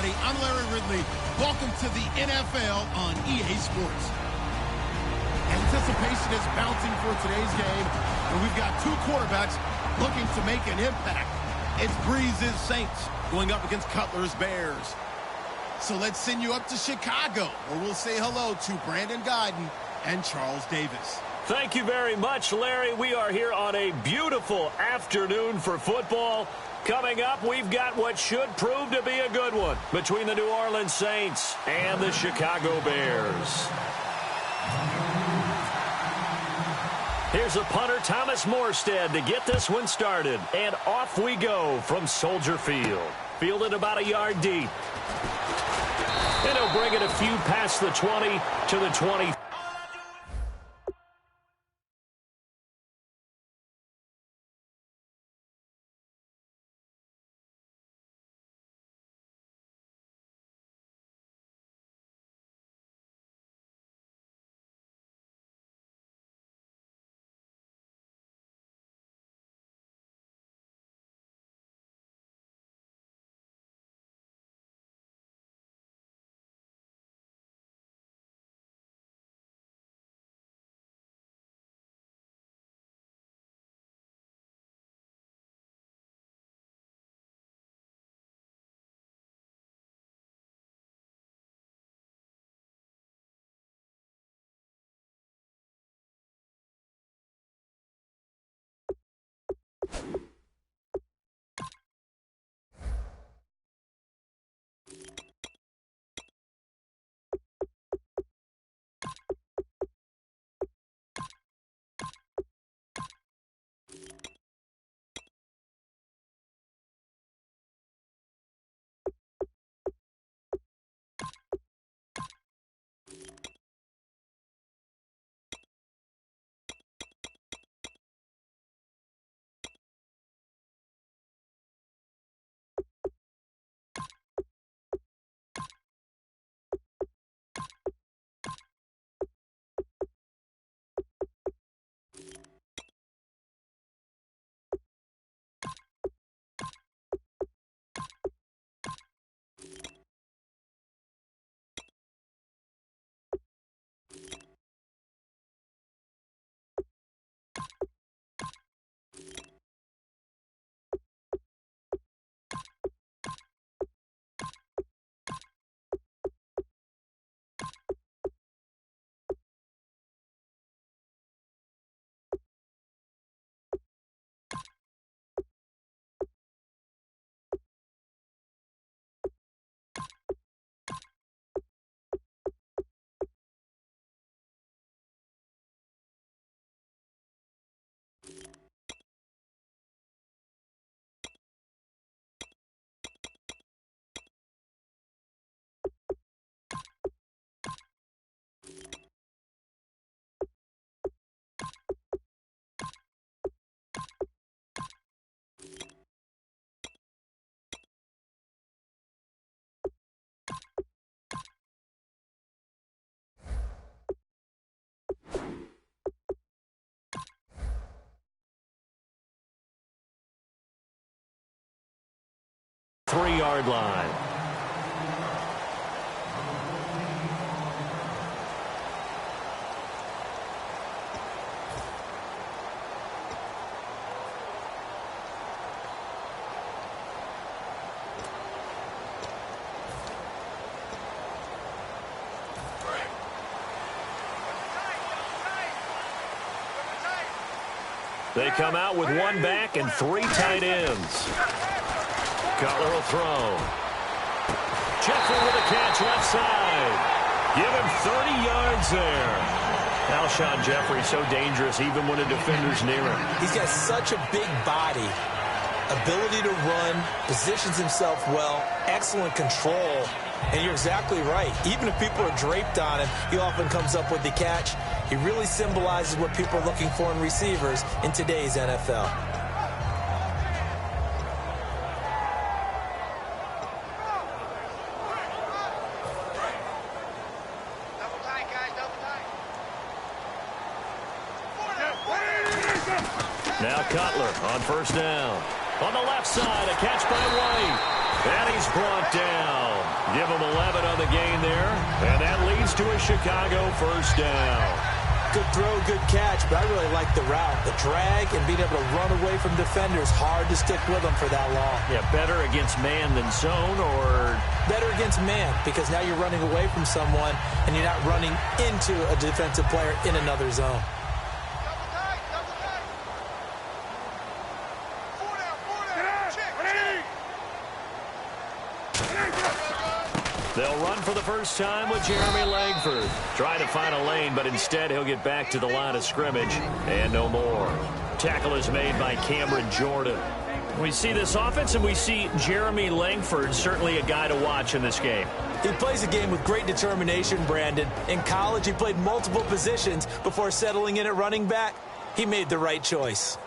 everybody. I'm Larry Ridley. Welcome to the NFL on EA Sports. Anticipation is bouncing for today's game, and we've got two quarterbacks looking to make an impact. It's Breeze's Saints going up against Cutler's Bears. So let's send you up to Chicago, where we'll say hello to Brandon Guyton and Charles Davis. Thank you very much, Larry. We are here on a beautiful afternoon for football. Coming up, we've got what should prove to be a good one between the New Orleans Saints and the Chicago Bears. Here's a punter, Thomas Morstead, to get this one started. And off we go from Soldier Field. Fielded about a yard deep. And he'll bring it a few past the 20 to the 20. Three-yard line. They come out with one back and three tight ends. Cutler will throw. Jeffrey with a catch left side. Give him 30 yards there. Alshon Jeffrey so dangerous even when a defender's near him. He's got such a big body, ability to run, positions himself well, excellent control. And you're exactly right. Even if people are draped on him, he often comes up with the catch. He really symbolizes what people are looking for in receivers in today's NFL. Now Cutler on first down. On the left side, a catch by White. And he's brought down. Give him 11 on the gain there. And that leads to a Chicago first down. Good throw, good catch, but I really like the route. The drag and being able to run away from defenders, hard to stick with them for that long. Yeah, better against man than zone, or? Better against man, because now you're running away from someone and you're not running into a defensive player in another zone. They'll run for the first time with Jeremy Langford. Trying to find a lane, but instead he'll get back to the line of scrimmage and no more. Tackle is made by Cameron Jordan. We see this offense and we see Jeremy Langford, certainly a guy to watch in this game. He plays a game with great determination, Brandon. In college, he played multiple positions before settling in at running back. He made the right choice.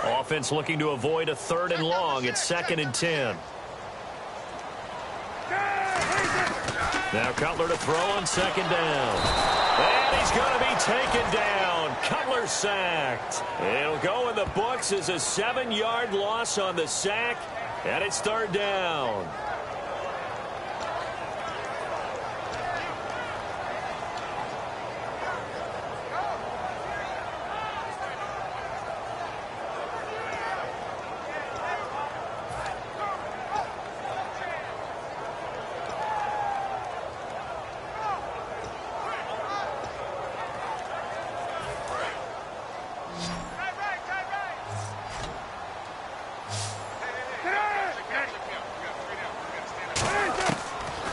Offense looking to avoid a 3rd and long. It's 2nd and 10. Now Cutler to throw on 2nd down. And he's going to be taken down. Cutler sacked. It'll go in the books as a 7-yard loss on the sack. And it's 3rd down.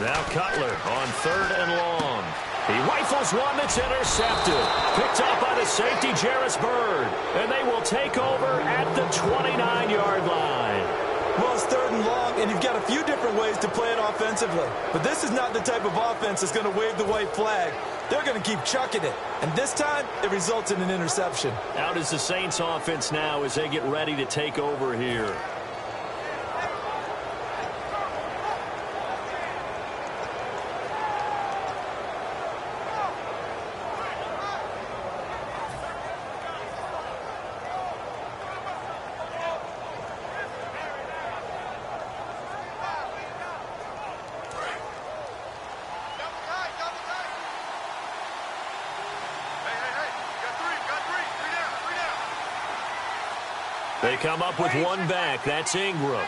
Now Cutler on 3rd and long. He rifles one that's intercepted. Picked up by the safety, Jarris Byrd. And they will take over at the 29-yard line. Well, it's 3rd and long, and you've got a few different ways to play it offensively. But this is not the type of offense that's going to wave the white flag. They're going to keep chucking it. And this time, it results in an interception. Out is the Saints offense now as they get ready to take over here. They come up with one back. That's Ingram.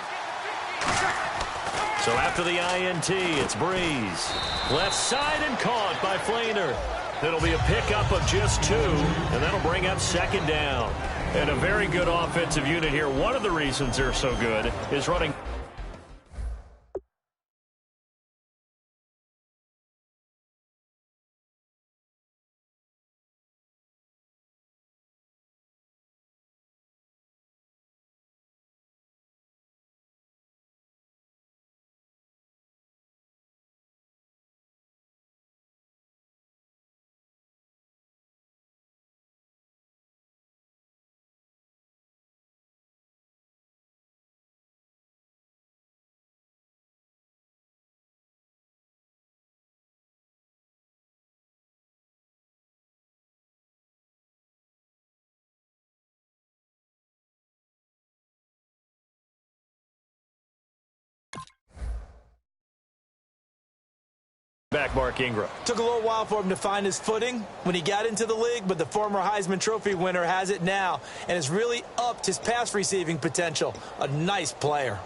So after the INT, it's Breeze. Left side and caught by Flainer. It'll be a pickup of just 2, and that'll bring up 2nd down. And a very good offensive unit here. One of the reasons they're so good is running. Back Mark Ingram. Took a little while for him to find his footing when he got into the league, but the former Heisman Trophy winner has it now and has really upped his pass receiving potential. A nice player.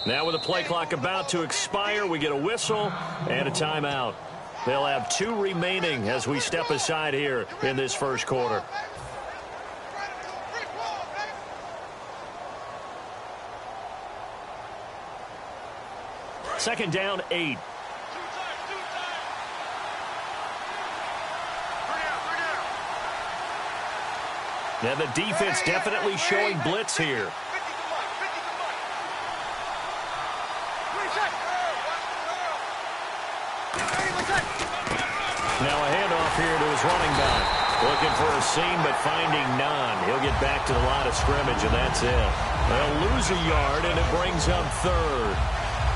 Now with the play clock about to expire, we get a whistle and a timeout. They'll have 2 remaining as we step aside here in this first quarter. Second down, 8. Now the defense definitely showing blitz here. Now a handoff here to his running back. Looking for a seam, but finding none. He'll get back to the line of scrimmage, and that's it. They'll lose a yard, and it brings up third.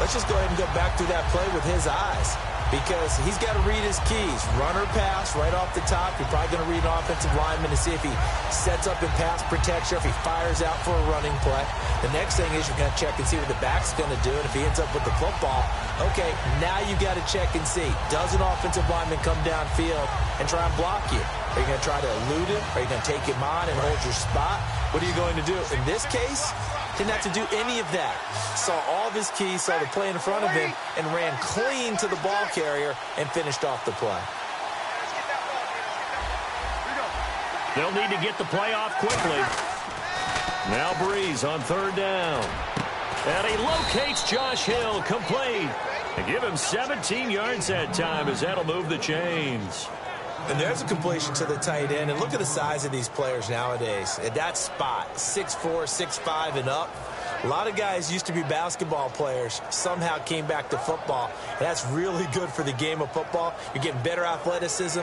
Let's just go ahead and go back through that play with his eyes, because he's got to read his keys. Run or pass right off the top. You're probably going to read an offensive lineman to see if he sets up in pass protection, or if he fires out for a running play. The next thing is you're going to check and see what the back's going to do, and if he ends up with the football, okay, now you got to check and see. Does an offensive lineman come downfield and try and block you? Are you going to try to elude him? Are you going to take him on and hold your spot? What are you going to do? In this case, didn't have to do any of that. Saw all of his keys, saw the play in front of him, and ran clean to the ball carrier and finished off the play. They'll need to get the play off quickly. Now Breeze on third down. And he locates Josh Hill, complete. And give him 17 yards that time, as that'll move the chains. And there's a completion to the tight end. And look at the size of these players nowadays. At that spot, 6'4", 6'5", and up. A lot of guys used to be basketball players, somehow came back to football. And that's really good for the game of football. You're getting better athleticism,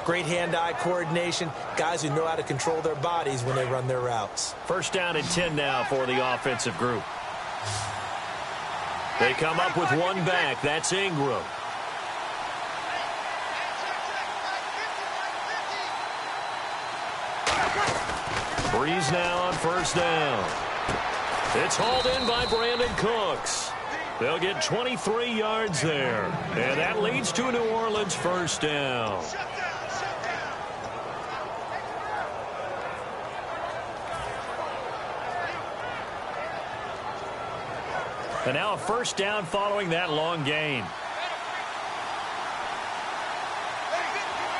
great hand-eye coordination, guys who know how to control their bodies when they run their routes. First down and 10 now for the offensive group. They come up with one back. That's Ingram. Breeze now on first down. It's hauled in by Brandon Cooks. They'll get 23 yards there. And that leads to a New Orleans first down. And now a first down following that long gain.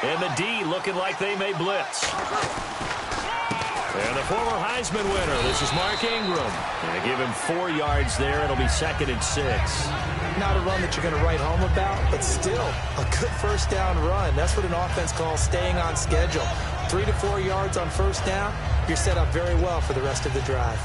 And the D looking like they may blitz. And the former Heisman winner, this is Mark Ingram. And give him 4 yards there. It'll be 2nd and 6. Not a run that you're going to write home about, but still a good first down run. That's what an offense calls staying on schedule. 3 to 4 yards on first down, you're set up very well for the rest of the drive.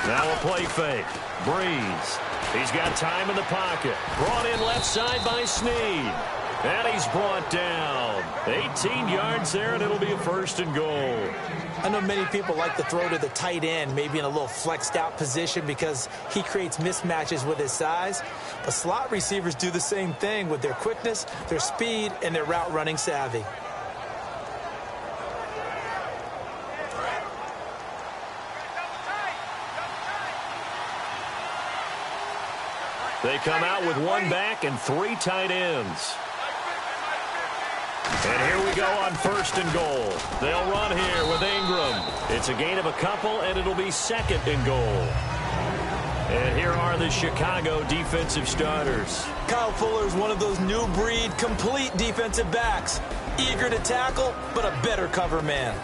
Now a play fake. Breeze. He's got time in the pocket. Brought in left side by Snead. And he's brought down. 18 yards there, and it'll be a 1st and goal. I know many people like to throw to the tight end, maybe in a little flexed out position because he creates mismatches with his size. But slot receivers do the same thing with their quickness, their speed, and their route running savvy. They come out with one back and 3 tight ends. And here we go on 1st and goal. They'll run here with Ingram. It's a gain of a couple, and it'll be 2nd and goal. And here are the Chicago defensive starters. Kyle Fuller is one of those new breed complete defensive backs. Eager to tackle, but a better cover man.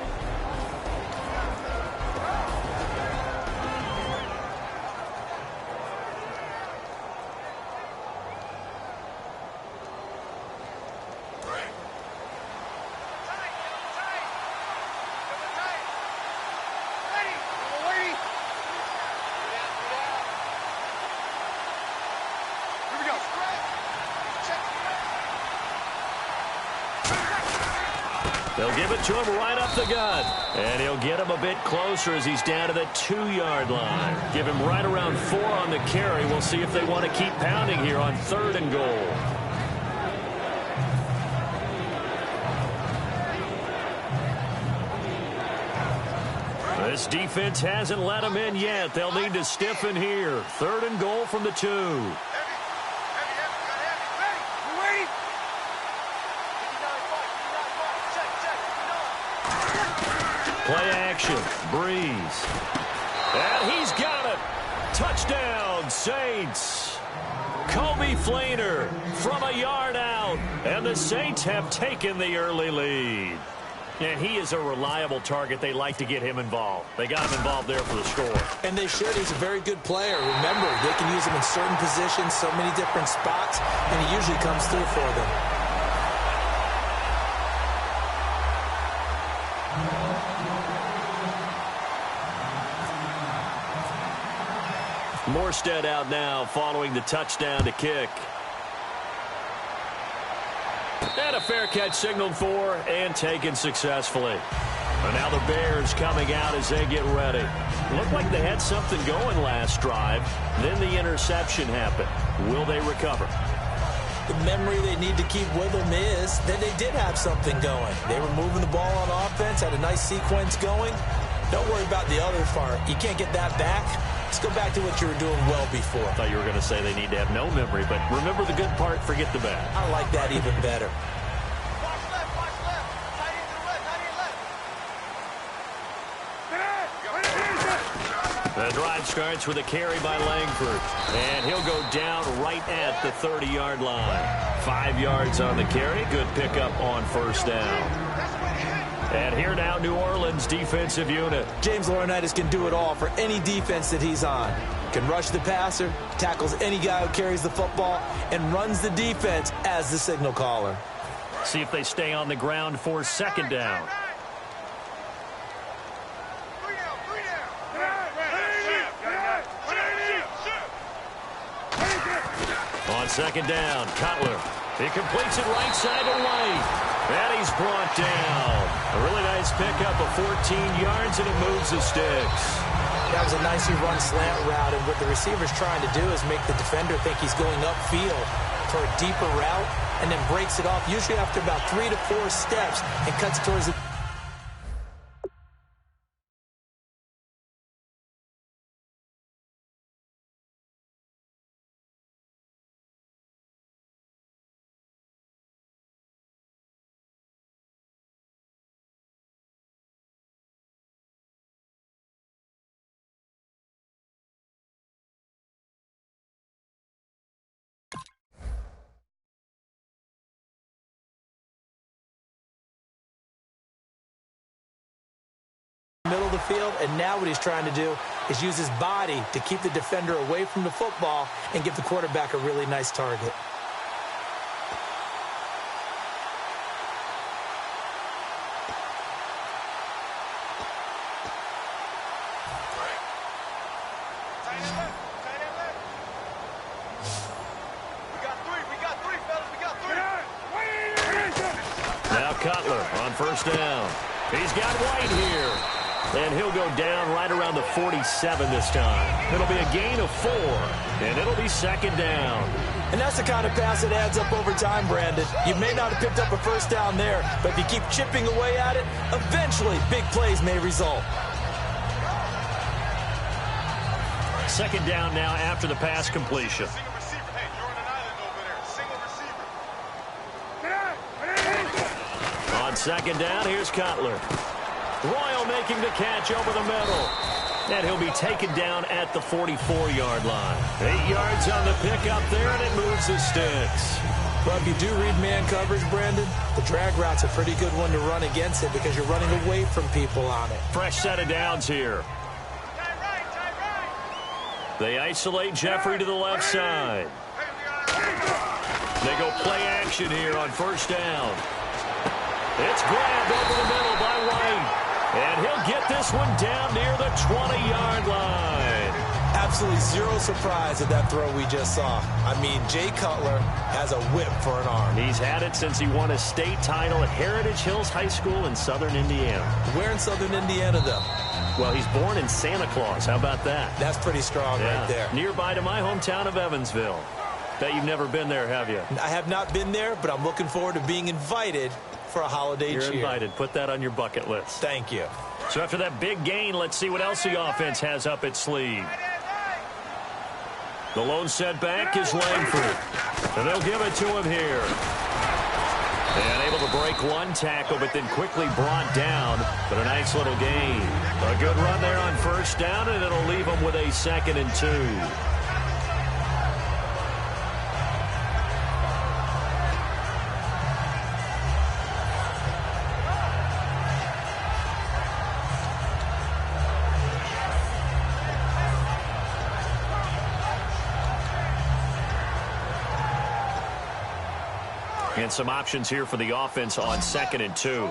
They'll give it to him right up the gut. And he'll get him a bit closer as he's down to the 2-yard line. Give him right around 4 on the carry. We'll see if they want to keep pounding here on 3rd and goal. This defense hasn't let them in yet. They'll need to stiffen here. 3rd and goal from the 2. Play action. Breeze. And he's got it. Touchdown, Saints. Kobe Flainer from a yard out. And the Saints have taken the early lead. And he is a reliable target. They like to get him involved. They got him involved there for the score. And they should. He's a very good player. Remember, they can use him in certain positions, so many different spots, and he usually comes through for them. Morstead out now following the touchdown to kick. And a fair catch signaled for and taken successfully. And now the Bears coming out as they get ready. Looked like they had something going last drive. Then the interception happened. Will they recover? The memory they need to keep with them is that they did have something going. They were moving the ball on offense, had a nice sequence going. Don't worry about the other part. You can't get that back. Let's go back to what you were doing well before. I thought you were going to say they need to have no memory, but remember the good part, forget the bad. I like that even better. The drive starts with a carry by Langford, and he'll go down right at the 30-yard line. 5 yards on the carry. Good pickup on first down. And here now, New Orleans defensive unit. James Laurinaitis can do it all for any defense that he's on. Can rush the passer, tackles any guy who carries the football, and runs the defense as the signal caller. See if they stay on the ground for second down. On second down, Cutler. He completes it right side to White. And he's brought down. A really nice pickup of 14 yards, and it moves the sticks. That was a nicely run slant route, and what the receiver's trying to do is make the defender think he's going upfield for a deeper route, and then breaks it off, usually after about 3 to 4 steps, and cuts towards the... middle of the field, and now what he's trying to do is use his body to keep the defender away from the football and give the quarterback a really nice target. Now Cutler on first down. He's got White here. And he'll go down right around the 47 this time. It'll be a gain of 4, and it'll be second down. And that's the kind of pass that adds up over time, Brandon. You may not have picked up a first down there, but if you keep chipping away at it, eventually big plays may result. Second down now after the pass completion. On second down, here's Cutler. Royal making the catch over the middle. And he'll be taken down at the 44-yard line. 8 yards on the pickup there, and it moves the sticks. Well, if you do read man coverage, Brandon, the drag route's a pretty good one to run against it because you're running away from people on it. Fresh set of downs here. They isolate Jeffrey to the left side. They go play action here on first down. It's grabbed over the middle by White. And he'll get this one down near the 20-yard line. Absolutely zero surprise at that throw we just saw. I mean, Jay Cutler has a whip for an arm. He's had it since he won a state title at Heritage Hills High School in southern Indiana. Where in southern Indiana, though? Well, he's born in Santa Claus. How about that? That's pretty strong right there. Nearby to my hometown of Evansville. Bet you've never been there, have you? I have not been there, but I'm looking forward to being invited for a holiday cheer. You're invited. Put that on your bucket list. Thank you. So after that big gain, let's see what else the offense has up its sleeve. The lone setback is Langford. And they'll give it to him here. And able to break one tackle, but then quickly brought down. But a nice little gain. A good run there on first down, and it'll leave him with a 2nd and 2. And some options here for the offense on 2nd and 2.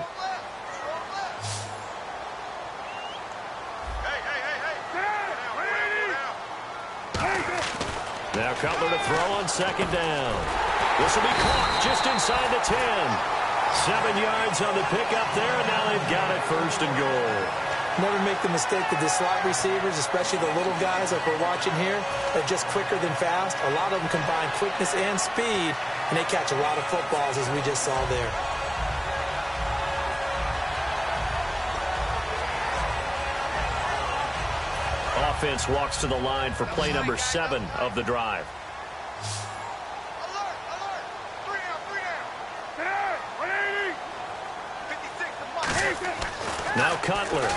Now Cutler to throw on 2nd down. This will be caught just inside the 10. 7 yards on the pickup there, and now they've got it 1st and goal. Never make the mistake that the slot receivers, especially the little guys like we're watching here, are just quicker than fast. A lot of them combine quickness and speed, and they catch a lot of footballs, as we just saw there. Offense walks to the line for play number 7 of the drive. Now Cutler.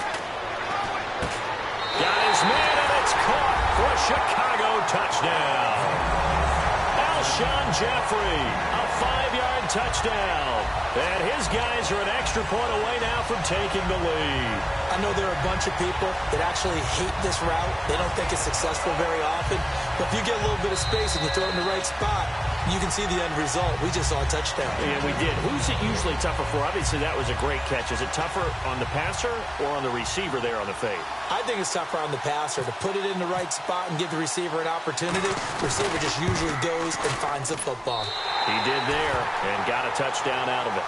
Got his man, and it's caught for a Chicago touchdown. Alshon Jeffrey, a 5-yard touchdown. And his guys are an extra point away now from taking the lead. I know there are a bunch of people that actually hate this route. They don't think it's successful very often. But if you get a little bit of space and you throw it in the right spot, you can see the end result. We just saw a touchdown. Yeah, we did. Who's it usually tougher for? Obviously, that was a great catch. Is it tougher on the passer or on the receiver there on the fade? I think it's tougher on the passer to put it in the right spot and give the receiver an opportunity. The receiver just usually goes and finds the football. He did there and got a touchdown out of it.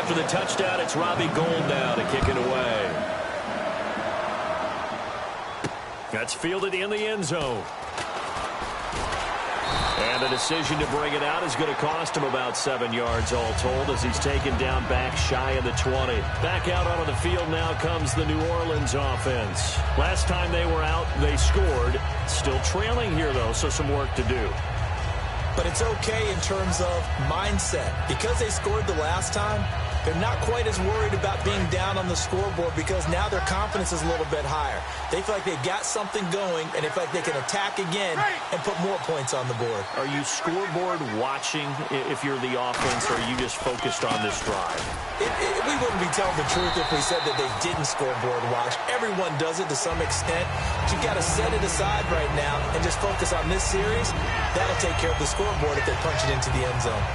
After the touchdown, it's Robbie Gould now to kick it away. That's fielded in the end zone. And the decision to bring it out is going to cost him about 7 yards all told as he's taken down back shy of the 20. Back out onto the field now comes the New Orleans offense. Last time they were out, they scored. Still trailing here, though, so some work to do. But it's okay in terms of mindset. Because they scored the last time, they're not quite as worried about being down on the scoreboard because now their confidence is a little bit higher. They feel like they've got something going, and they feel like they can attack again and put more points on the board. Are you scoreboard watching if you're the offense, or are you just focused on this drive? We wouldn't be telling the truth if we said that they didn't scoreboard watch. Everyone does it to some extent. But you've got to set it aside right now and just focus on this series. That'll take care of the scoreboard if they punch it into the end zone.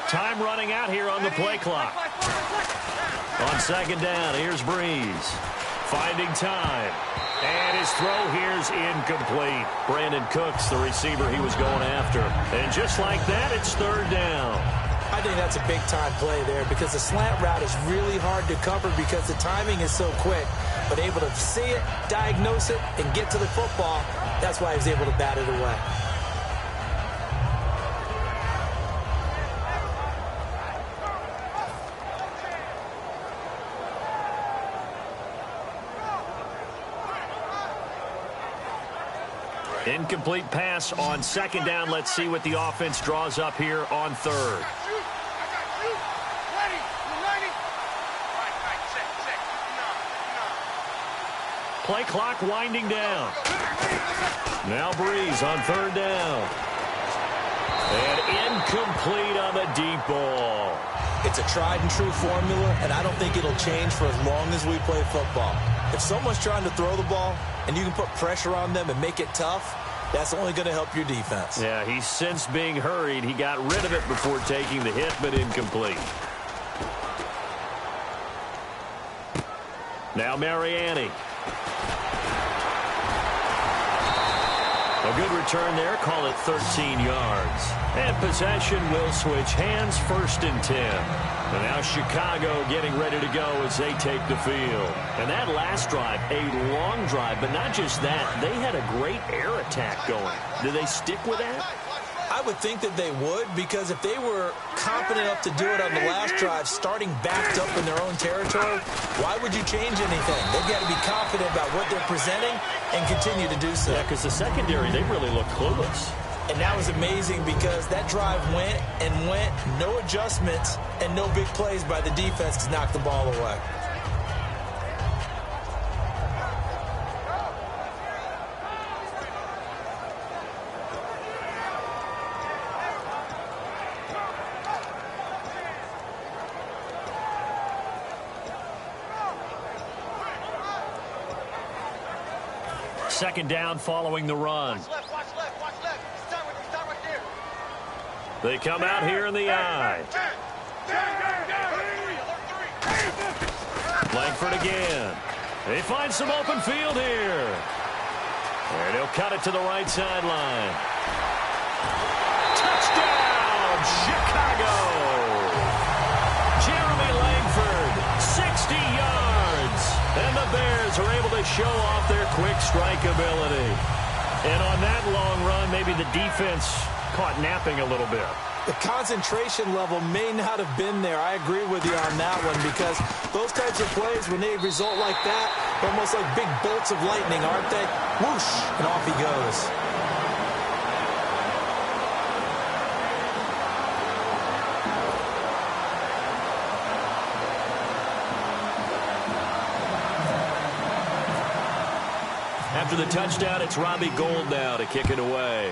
Time running out here on the play clock. On 2nd down, here's Breeze. Finding time. And his throw here's incomplete. Brandon Cooks, the receiver he was going after. And just like that, it's 3rd down. I think that's a big-time play there because the slant route is really hard to cover because the timing is so quick. But able to see it, diagnose it, and get to the football, that's why he was able to bat it away. Incomplete pass on 2nd down. Let's see what the offense draws up here on 3rd. Play clock winding down. Now Breeze on 3rd down. And incomplete on the deep ball. It's a tried-and-true formula, and I don't think it'll change for as long as we play football. If someone's trying to throw the ball and you can put pressure on them and make it tough, that's only going to help your defense. Yeah, he's since being hurried. He got rid of it before taking the hit, but incomplete. Now Mariani. A good return there. Call it 13 yards. And possession will switch hands. 1st and 10. And now Chicago getting ready to go as they take the field. And that last drive, a long drive, but not just that. They had a great air attack going. Do they stick with that? I would think that they would, because if they were confident enough to do it on the last drive, starting backed up in their own territory, why would you change anything? They've got to be confident about what they're presenting and continue to do so. Yeah, because the secondary, they really look clueless. And that was amazing because that drive went and went, no adjustments, and no big plays by the defense to knock the ball away. Second down following the run. They come out here in the I. Langford again. They find some open field here. And he'll cut it to the right sideline. Touchdown, Chicago! Jeremy Langford, 60 yards. And the Bears are able to show off their quick strike ability. And on that long run, maybe the defense caught napping a little bit. The concentration level may not have been there. I agree with you on that one because those types of plays, when they result like that, they're almost like big bolts of lightning, aren't they? Whoosh, and off he goes. After the touchdown, it's Robbie Gould now to kick it away.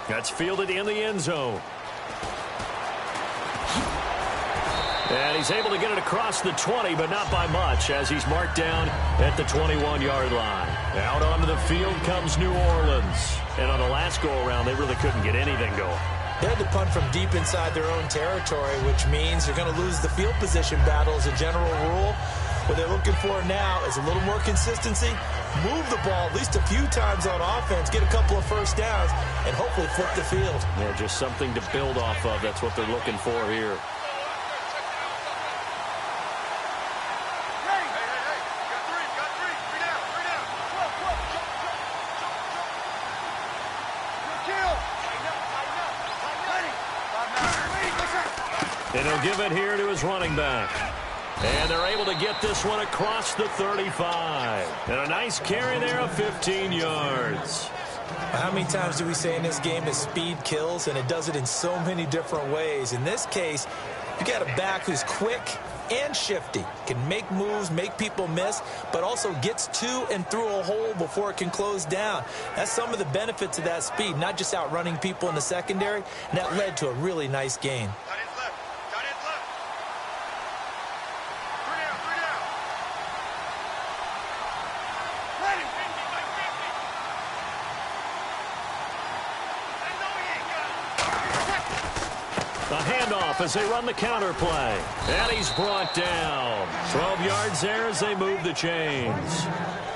That's fielded in the end zone. And he's able to get it across the 20, but not by much, as he's marked down at the 21-yard line. Out onto the field comes New Orleans. And on the last go-around, they really couldn't get anything going. They had to punt from deep inside their own territory, which means you're going to lose the field position battle as a general rule. What they're looking for now is a little more consistency, move the ball at least a few times on offense, get a couple of first downs, and hopefully flip the field. Yeah, just something to build off of. That's what they're looking for here. And he'll give it here to his running back. And they're able to get this one across the 35. And a nice carry there of 15 yards. How many times do we say in this game that speed kills? And it does it in so many different ways. In this case, you got a back who's quick and shifty, can make moves, make people miss, but also gets to and through a hole before it can close down. That's some of the benefits of that speed, not just outrunning people in the secondary. And that led to a really nice gain. As they run the counter play. And he's brought down. 12 yards there as they move the chains.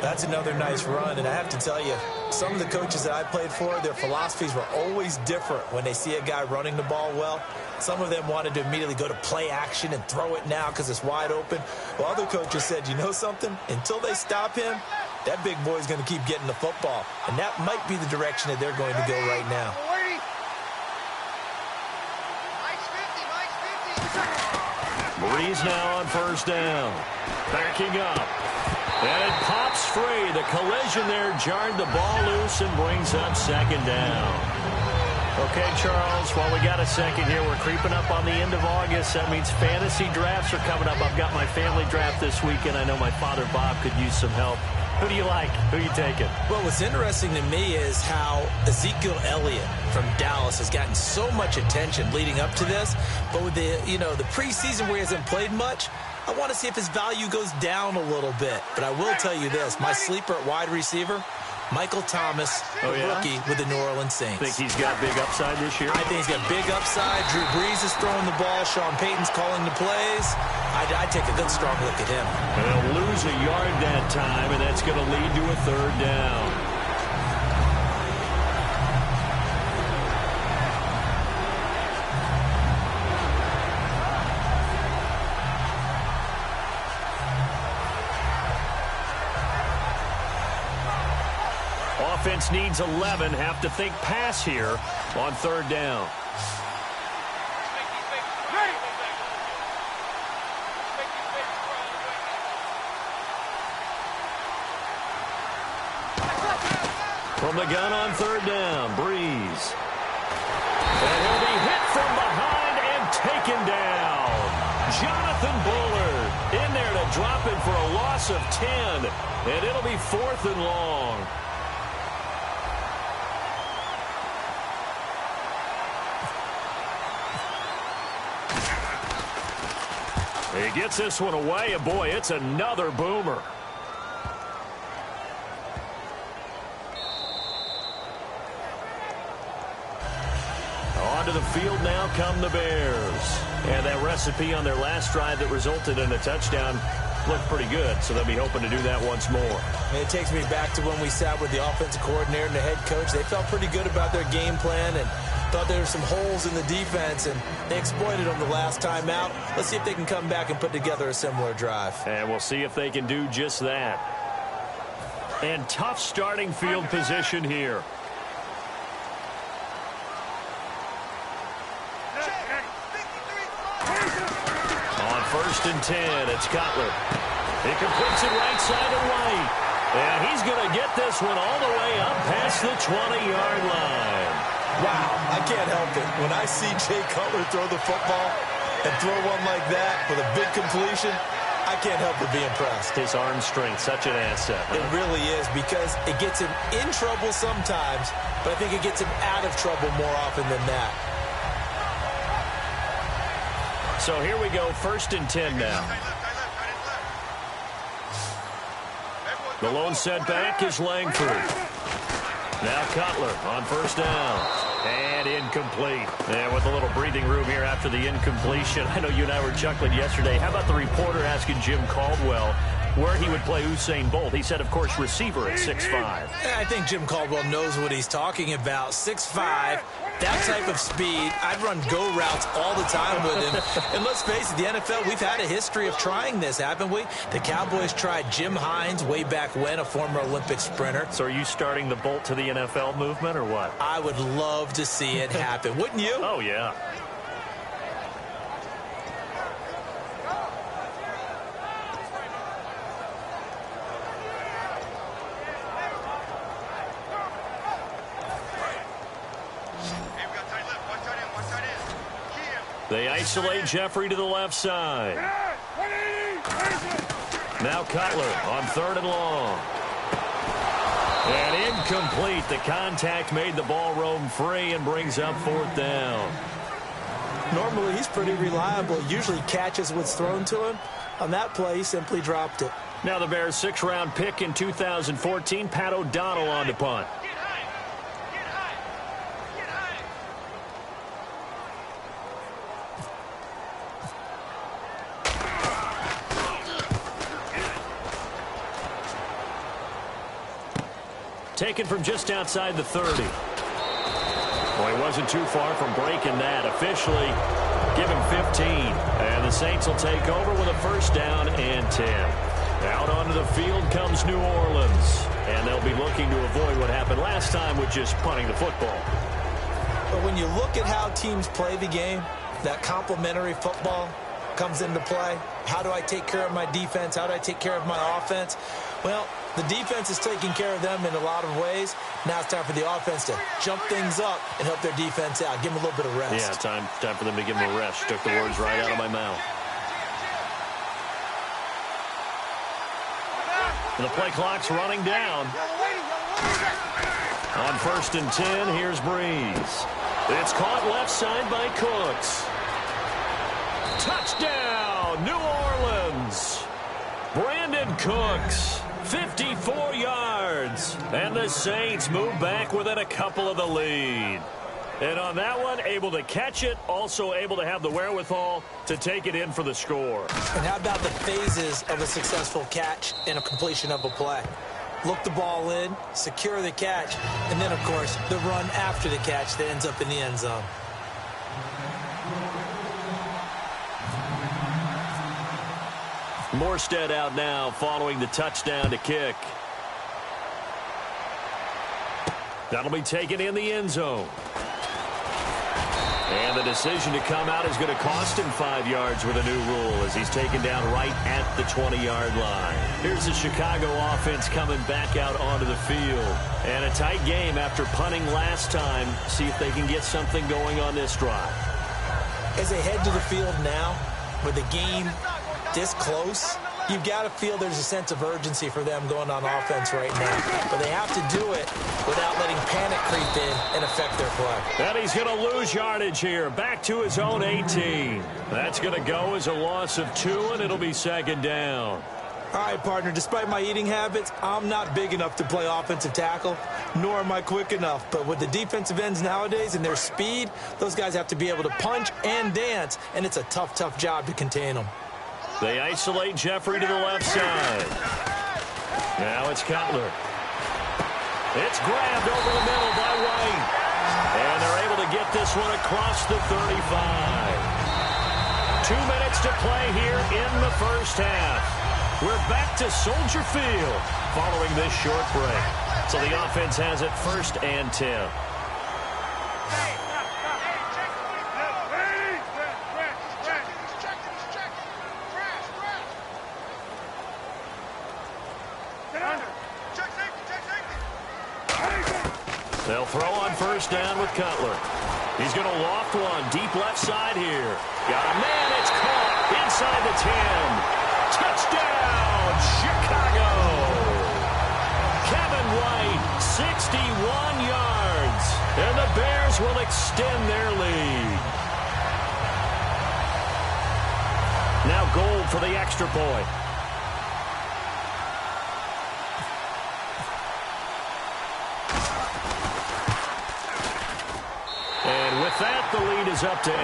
That's another nice run, and I have to tell you, some of the coaches that I played for, their philosophies were always different when they see a guy running the ball well. Some of them wanted to immediately go to play action and throw it now because it's wide open. Well, other coaches said, you know something? Until they stop him, that big boy's going to keep getting the football. And that might be the direction that they're going to go right now. Breeze now on first down. Backing up. And it pops free. The collision there jarred the ball loose and brings up second down. Okay, Charles, while we got a second here, we're creeping up on the end of August. That means fantasy drafts are coming up. I've got my family draft this weekend. I know my father, Bob, could use some help. Who do you like? Who are you taking? Well, what's interesting to me is how Ezekiel Elliott from Dallas has gotten so much attention leading up to this. But with the preseason where he hasn't played much, I want to see if his value goes down a little bit. But I will tell you this, my sleeper at wide receiver, Michael Thomas, rookie with the New Orleans Saints. Think he's got big upside this year? I think he's got big upside. Drew Brees is throwing the ball. Sean Payton's calling the plays. I'd take a good, strong look at him. And they'll lose a yard that time, and that's going to lead to a third down. Offense needs 11. Have to think pass here on third down. From the gun on third down, Breeze. And he'll be hit from behind and taken down. Jonathan Bullard in there to drop it for a loss of 10. And it'll be 4th and long. He gets this one away, and boy, it's another boomer. Onto the field now come the Bears. And that recipe on their last drive that resulted in a touchdown looked pretty good, so they'll be hoping to do that once more. And it takes me back to when we sat with the offensive coordinator and the head coach. They felt pretty good about their game plan and thought there were some holes in the defense, and they exploited them the last time out. Let's see if they can come back and put together a similar drive. And we'll see if they can do just that. And tough starting field position here. On 1st and 10, it's Cutler. He completes it right side to White. And he's going to get this one all the way up past the 20-yard line. Wow, I can't help it. When I see Jay Cutler throw the football and throw one like that with a big completion, I can't help but be impressed. His arm strength, such an asset. It really is, because it gets him in trouble sometimes, but I think it gets him out of trouble more often than that. So here we go, 1st and 10 now. The lone setback is Langford. Now Cutler on 1st down. And incomplete. And with a little breathing room here after the incompletion. I know you and I were chuckling yesterday. How about the reporter asking Jim Caldwell where he would play Usain Bolt? He said, of course, receiver at 6'5". I think Jim Caldwell knows what he's talking about. 6'5", that type of speed. I'd run go routes all the time with him. And let's face it, the NFL, we've had a history of trying this, haven't we? The Cowboys tried Jim Hines way back when, a former Olympic sprinter. So are you starting the Bolt to the NFL movement or what? I would love to see it happen. Wouldn't you? Oh, yeah. They isolate Jeffrey to the left side. Now Cutler on 3rd and long. And incomplete. The contact made the ball roam free and brings up 4th down. Normally, he's pretty reliable. Usually catches what's thrown to him. On that play, he simply dropped it. Now the Bears' 6th-round pick in 2014, Pat O'Donnell on to punt. Taken from just outside the 30. Well, he wasn't too far from breaking that. Officially, give him 15. And the Saints will take over with a 1st down and 10. Out onto the field comes New Orleans. And they'll be looking to avoid what happened last time with just punting the football. But when you look at how teams play the game, that complementary football comes into play. How do I take care of my defense? How do I take care of my offense? Well, the defense is taking care of them in a lot of ways. Now it's time for the offense to jump things up and help their defense out. Give them a little bit of rest. Yeah, time for them to give them a rest. Took the words right out of my mouth. And the play clock's running down. On 1st and 10, here's Breeze. It's caught left side by Cooks. Touchdown, New Orleans. Brandon Cooks, 54 yards. And the Saints move back within a couple of the lead. And on that one, able to catch it, also able to have the wherewithal to take it in for the score. And how about the phases of a successful catch and a completion of a play? Look the ball in, secure the catch, and then, of course, the run after the catch that ends up in the end zone. Morstead out now following the touchdown to kick. That'll be taken in the end zone. And the decision to come out is going to cost him 5 yards with a new rule as he's taken down right at the 20-yard line. Here's the Chicago offense coming back out onto the field. And a tight game after punting last time. See if they can get something going on this drive. As they head to the field now, with the game this close, you've got to feel there's a sense of urgency for them going on offense right now. But they have to do it without letting panic creep in and affect their play. And he's going to lose yardage here. Back to his own 18. That's going to go as a loss of 2, and it'll be second down. All right, partner, despite my eating habits, I'm not big enough to play offensive tackle, nor am I quick enough. But with the defensive ends nowadays and their speed, those guys have to be able to punch and dance, and it's a tough, tough job to contain them. They isolate Jeffrey to the left side. Now it's Cutler. It's grabbed over the middle by White. And they're able to get this one across the 35. 2 minutes to play here in the first half. We're back to Soldier Field following this short break. So the offense has it 1st and 10. They'll throw on 1st down with Cutler. He's going to loft one deep left side here. Got a man. It's caught inside the 10. Touchdown, Chicago! Kevin White, 61 yards. And the Bears will extend their lead. Now Gold for the extra point. And with that, the lead is up to 8.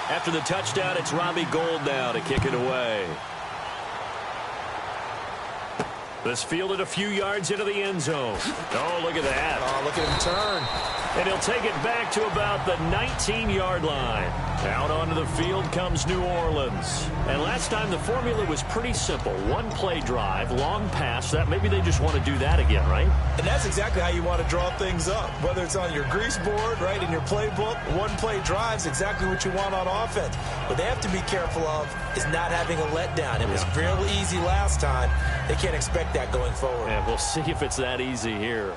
After the touchdown, it's Robbie Gould now to kick it away. This fielded a few yards into the end zone. Oh, look at that. Oh, look at him turn. And he'll take it back to about the 19-yard line. Out onto the field comes New Orleans. And last time the formula was pretty simple. One-play drive, long pass. That maybe they just want to do that again, right? And that's exactly how you want to draw things up. Whether it's on your grease board, right, in your playbook, one-play drive's exactly what you want on offense. What they have to be careful of is not having a letdown. It was real easy last time. They can't expect that going forward. And we'll see if it's that easy here.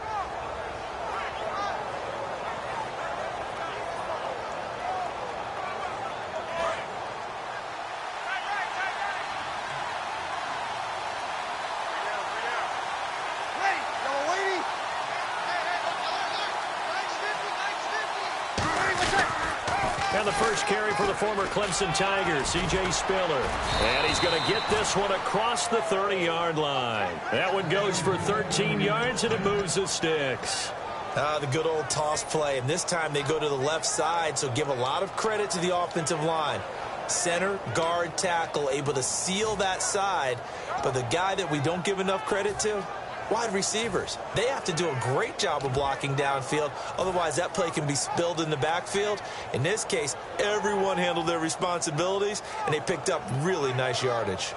And the first carry for the former Clemson Tigers, C.J. Spiller. And he's going to get this one across the 30-yard line. That one goes for 13 yards, and it moves the sticks. The good old toss play. And this time they go to the left side, so give a lot of credit to the offensive line. Center, guard, tackle, able to seal that side. But the guy that we don't give enough credit to, wide receivers. They have to do a great job of blocking downfield. Otherwise, that play can be spilled in the backfield. In this case, everyone handled their responsibilities, and they picked up really nice yardage.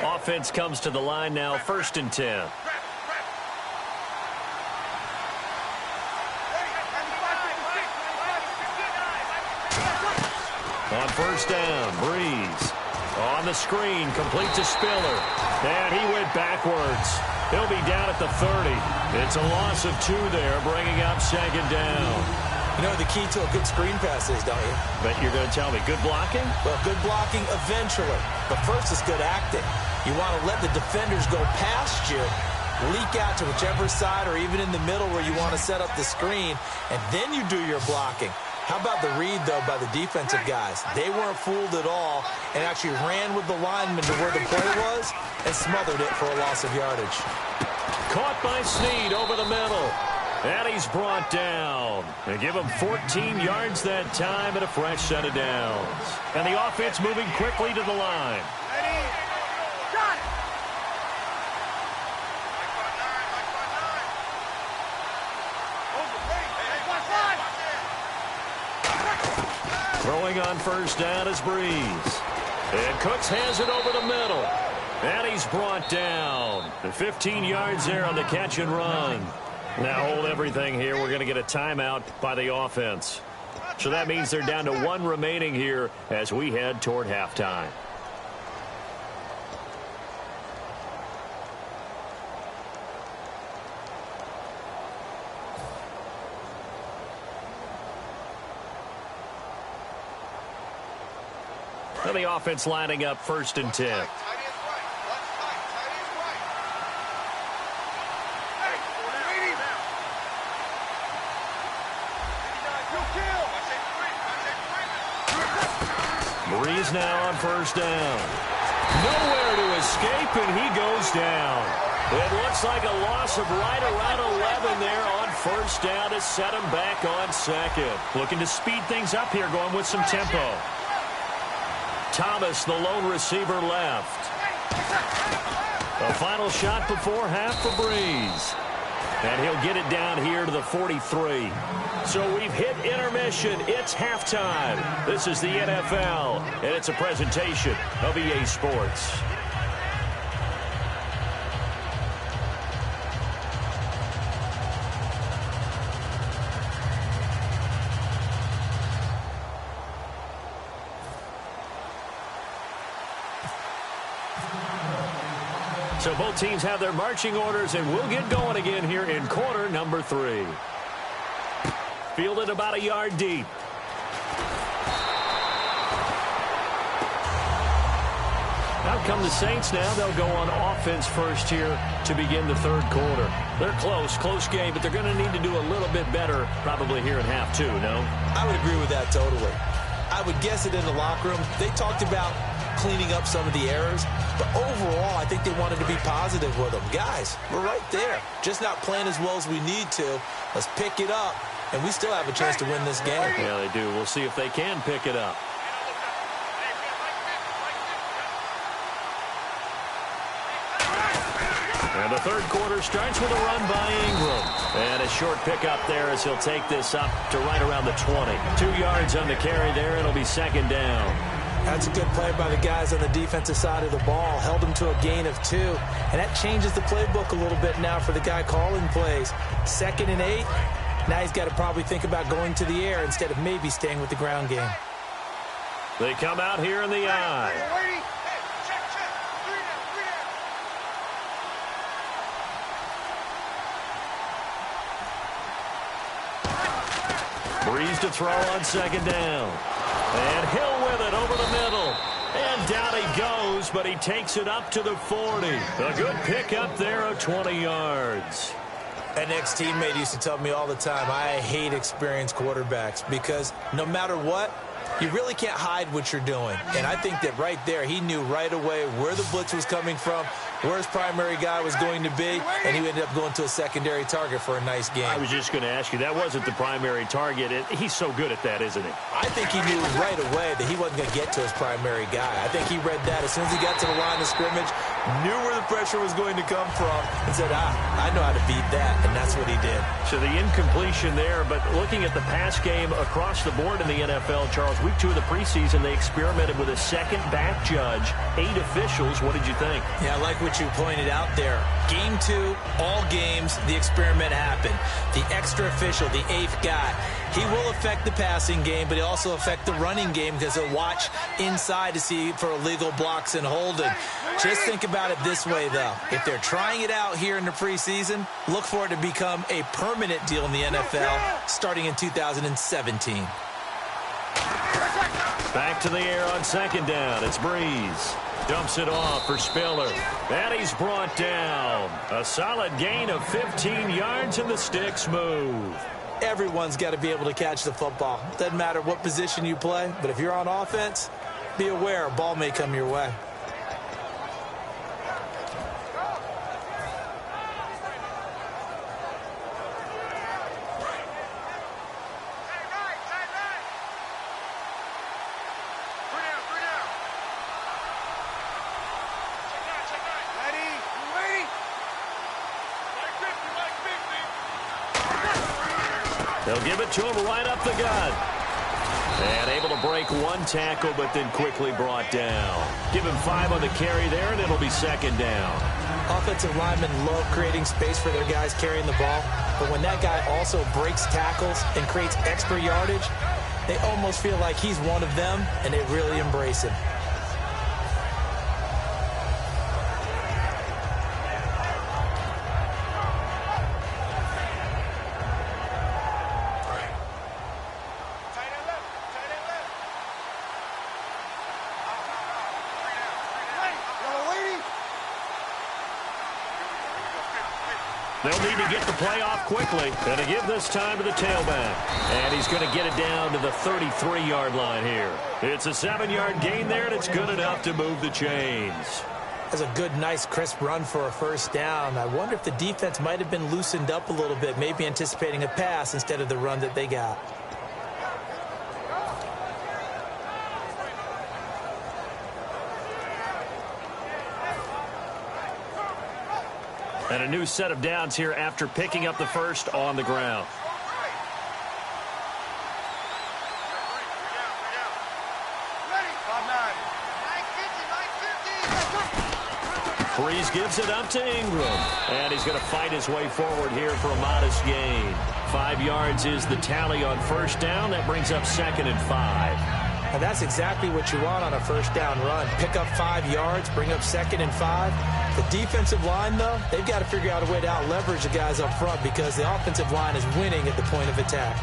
Offense comes to the line now, 1st and 10. On 1st down, Breeze. On the screen, complete to Spiller. And he went backwards. He'll be down at the 30. It's a loss of 2 there, bringing up 2nd down. You know what the key to a good screen pass is, don't you? But you're going to tell me, good blocking? Well, good blocking eventually. But first is good acting. You want to let the defenders go past you, leak out to whichever side or even in the middle where you want to set up the screen, and then you do your blocking. How about the read, though, by the defensive guys? They weren't fooled at all and actually ran with the lineman to where the play was and smothered it for a loss of yardage. Caught by Snead over the middle. And he's brought down. They give him 14 yards that time and a fresh set of downs. And the offense moving quickly to the line. Throwing on first down is Breeze. And Cooks has it over the middle. And he's brought down. 15 yards there on the catch and run. Now hold everything here. We're going to get a timeout by the offense. So that means they're down to one remaining here as we head toward halftime. Now the offense lining up 1st and 10. Breeze now on first down. Nowhere to escape, and he goes down. It looks like a loss of right around 11 there on first down to set him back on second. Looking to speed things up here, going with some tempo. Thomas, the lone receiver, left. The final shot before half for Breeze. And he'll get it down here to the 43. So we've hit intermission. It's halftime. This is the NFL, and it's a presentation of EA Sports. So both teams have their marching orders, and we'll get going again here in quarter number 3. Fielded about a yard deep. Out come the Saints now. They'll go on offense first here to begin the third quarter. They're close game, but they're going to need to do a little bit better probably here in half 2, no? I would agree with that totally. I would guess it in the locker room. They talked about cleaning up some of the errors, but overall, I think they wanted to be positive with them. Guys, we're right there. Just not playing as well as we need to. Let's pick it up, and we still have a chance to win this game. Yeah, they do. We'll see if they can pick it up. And the third quarter starts with a run by Ingram. And a short pickup there as he'll take this up to right around the 20. 2 yards on the carry there. It'll be second down. That's a good play by the guys on the defensive side of the ball. Held them to a gain of 2. And that changes the playbook a little bit now for the guy calling plays. 2nd and 8. Now he's got to probably think about going to the air instead of maybe staying with the ground game. They come out here in the eye. Breeze to throw on second down. And Hill with it over the middle. And down he goes, but he takes it up to the 40. A good pickup there of 20 yards. An ex-teammate used to tell me all the time, I hate experienced quarterbacks because no matter what, you really can't hide what you're doing. And I think that right there, he knew right away where the blitz was coming from, where his primary guy was going to be, and he ended up going to a secondary target for a nice game. I was just going to ask you, that wasn't the primary target. He's so good at that, isn't he? I think he knew right away that he wasn't going to get to his primary guy. I think he read that as soon as he got to the line of scrimmage, knew where the pressure was going to come from, and said, I know how to beat that, and that's what he did. So the incompletion there, but looking at the pass game across the board in the NFL, Charles, week 2 of the preseason, they experimented with a second back judge, 8 officials. What did you think? Yeah, I like what you pointed out there. Game 2, all games, the experiment happened. The extra official, the 8th guy, he will affect the passing game, but he'll also affect the running game because he'll watch inside to see for illegal blocks and holding. Just think about it this way, though. If they're trying it out here in the preseason, look for it to become a permanent deal in the NFL starting in 2017. Back to the air on second down. It's Breeze. Dumps it off for Spiller. And he's brought down. A solid gain of 15 yards, and the sticks move. Everyone's got to be able to catch the football. Doesn't matter what position you play, but if you're on offense, be aware a ball may come your way. They'll give it to him right up the gut. And able to break one tackle, but then quickly brought down. Give him 5 on the carry there, and it'll be second down. Offensive linemen love creating space for their guys carrying the ball, but when that guy also breaks tackles and creates extra yardage, they almost feel like he's one of them, and they really embrace him. They'll need to get the play off quickly. Going to give this time to the tailback. And he's going to get it down to the 33-yard line here. It's a 7-yard gain there, and it's good enough to move the chains. That's a good, nice, crisp run for a first down. I wonder if the defense might have been loosened up a little bit, maybe anticipating a pass instead of the run that they got. And a new set of downs here after picking up the first on the ground. Breeze gives it up to Ingram. And he's going to fight his way forward here for a modest gain. 5 yards is the tally on first down. That brings up 2nd and 5. And that's exactly what you want on a first down run. Pick up 5 yards, bring up 2nd and 5. The defensive line, though, they've got to figure out a way to out-leverage the guys up front because the offensive line is winning at the point of attack.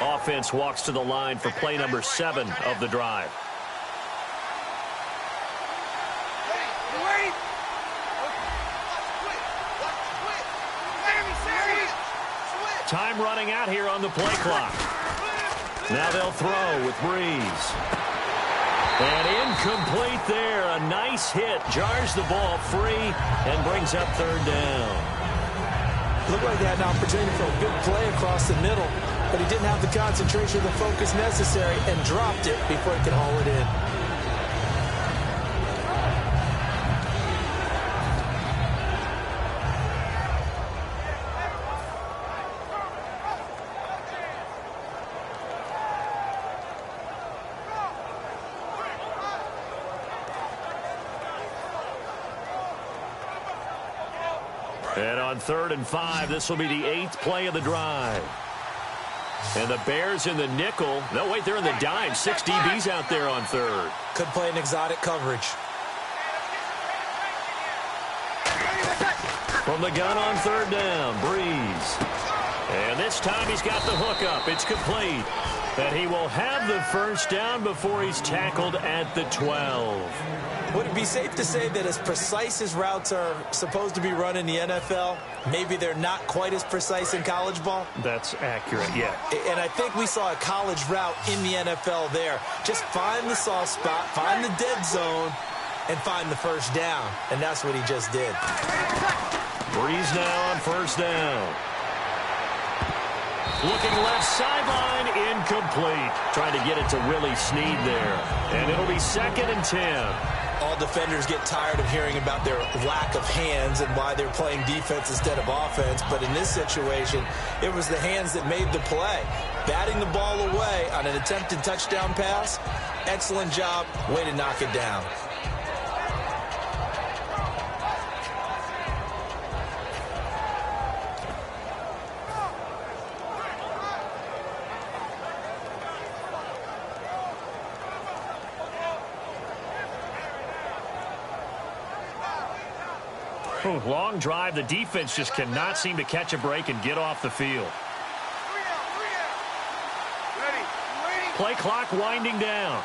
Offense walks to the line for play number 7 of the drive. Time running out here on the play clock. Now they'll throw with Breeze. And incomplete there. A nice hit. Jars the ball free and brings up 3rd down. Looked like they had an opportunity for a big play across the middle, but he didn't have the concentration or the focus necessary and dropped it before he could haul it in. And on 3rd and 5, this will be the 8th play of the drive. And the Bears in the nickel. No, wait, they're in the dime. 6 DBs out there on 3rd. Could play an exotic coverage. From the gun on 3rd down, Breeze. And this time he's got the hook up. It's complete. And he will have the first down before he's tackled at the 12. Would it be safe to say that as precise as routes are supposed to be run in the NFL, maybe they're not quite as precise in college ball? That's accurate, yeah. And I think we saw a college route in the NFL there. Just find the soft spot, find the dead zone, and find the first down. And that's what he just did. Breeze now on 1st down. Looking left sideline, incomplete. Trying to get it to Willie Snead there. And it'll be 2nd and 10. All defenders get tired of hearing about their lack of hands and why they're playing defense instead of offense. But in this situation, it was the hands that made the play. Batting the ball away on an attempted touchdown pass, excellent job. Way to knock it down. Long drive. The defense just cannot seem to catch a break and get off the field. Play clock winding down.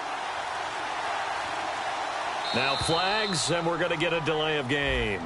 Now flags, and we're going to get a delay of game.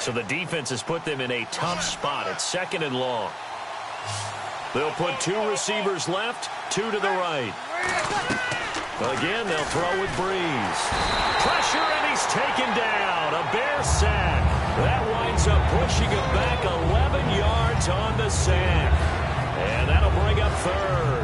So the defense has put them in a tough spot. It's 2nd and long. They'll put 2 receivers left, 2 to the right. Again, they'll throw with Breeze. Pressure, and he's taken down. A Bear sack. That winds up pushing him back 11 yards on the sack. And that'll bring up 3rd.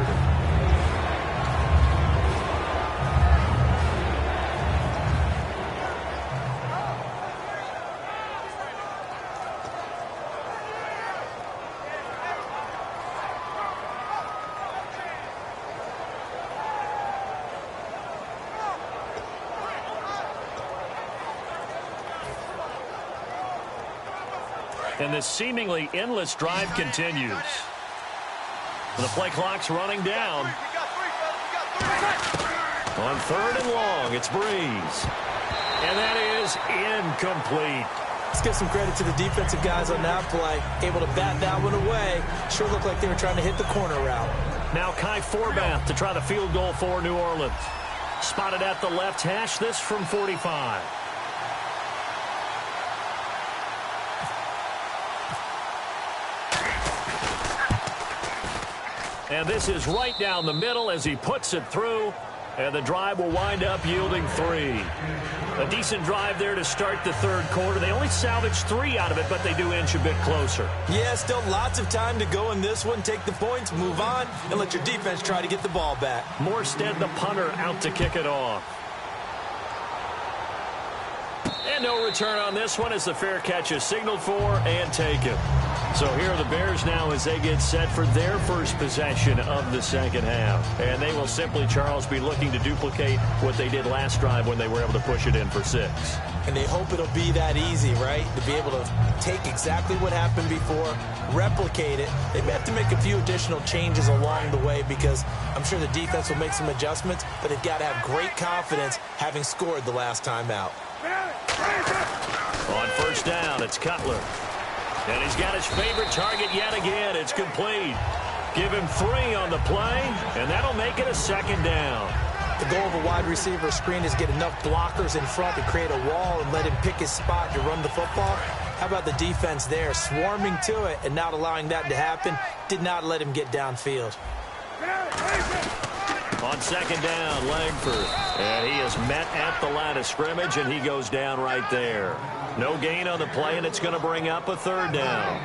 And this seemingly endless drive continues. The play clock's running down. On 3rd and long, it's Breeze. And that is incomplete. Let's give some credit to the defensive guys on that play. Able to bat that one away. Sure looked like they were trying to hit the corner route. Now Kai Forbath to try the field goal for New Orleans. Spotted at the left hash, this from 45. And this is right down the middle as he puts it through. And the drive will wind up yielding 3. A decent drive there to start the 3rd quarter. They only salvaged 3 out of it, but they do inch a bit closer. Yeah, still lots of time to go in this one. Take the points, move on, and let your defense try to get the ball back. Morstead, the punter, out to kick it off. And no return on this one as the fair catch is signaled for and taken. So here are the Bears now as they get set for their first possession of the 2nd half. And they will simply, Charles, be looking to duplicate what they did last drive when they were able to push it in for 6. And they hope it'll be that easy, right? To be able to take exactly what happened before, replicate it. They may have to make a few additional changes along the way because I'm sure the defense will make some adjustments, but they've got to have great confidence having scored the last time out. On 1st down, it's Cutler. And he's got his favorite target yet again. It's complete. Give him 3 on the play, and that'll make it a 2nd down. The goal of a wide receiver screen is get enough blockers in front to create a wall and let him pick his spot to run the football. How about the defense there, swarming to it and not allowing that to happen? Did not let him get downfield. On 2nd down, Langford. And he is met at the line of scrimmage, and he goes down right there. No gain on the play, and it's going to bring up a 3rd down.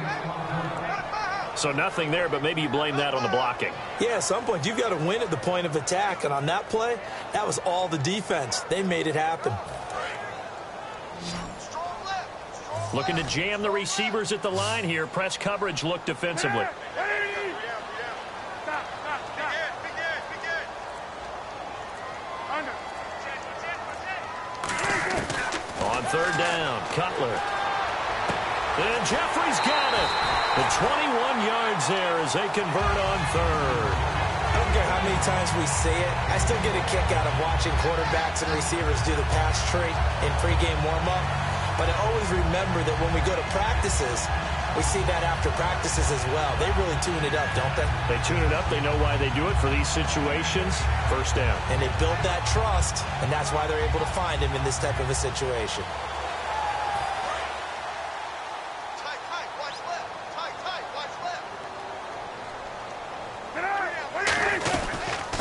So nothing there, but maybe you blame that on the blocking. Yeah, at some point, you've got to win at the point of attack. And on that play, that was all the defense. They made it happen. Looking to jam the receivers at the line here. Press coverage look defensively. On 3rd down, Cutler. And Jeffrey's got it. The 21 yards there as they convert on 3rd. I don't care how many times we see it. I still get a kick out of watching quarterbacks and receivers do the pass tree in pregame warm-up. But I always remember that when we go to practices, we see that after practices as well. They really tune it up, don't they? They tune it up. They know why they do it for these situations. 1st down. And they build that trust, and that's why they're able to find him in this type of a situation.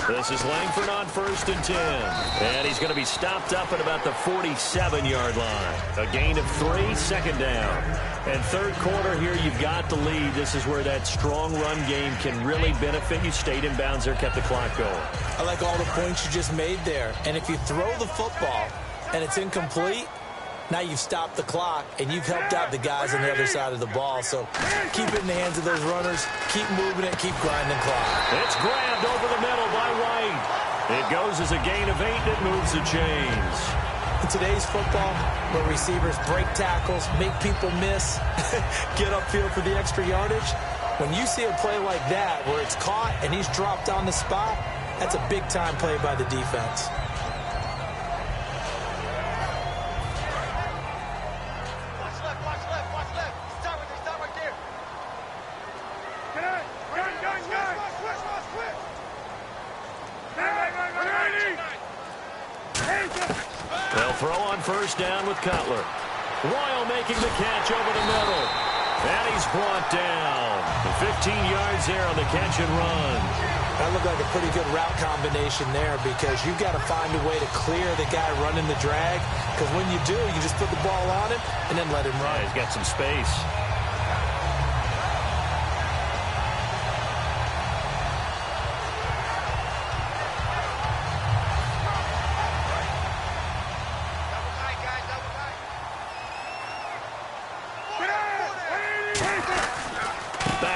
This is Langford on 1st and 10. And he's going to be stopped up at about the 47-yard line. A gain of 3, 2nd down. And 3rd quarter here, you've got the lead. This is where that strong run game can really benefit you. Stayed in bounds there, kept the clock going. I like all the points you just made there. And if you throw the football and it's incomplete, now you've stopped the clock, and you've helped out the guys on the other side of the ball. So keep it in the hands of those runners. Keep moving it. Keep grinding clock. It's grabbed over the middle by White. It goes as a gain of 8. It moves the chains. In today's football, where receivers break tackles, make people miss, get upfield for the extra yardage, when you see a play like that where it's caught and he's dropped on the spot, that's a big-time play by the defense. They'll throw on 1st down with Cutler. while making the catch over the middle. And he's brought down. 15 yards there on the catch and run. That looked like a pretty good route combination there because you've got to find a way to clear the guy running the drag. Because when you do, you just put the ball on him and then let him run. Yeah, he's got some space.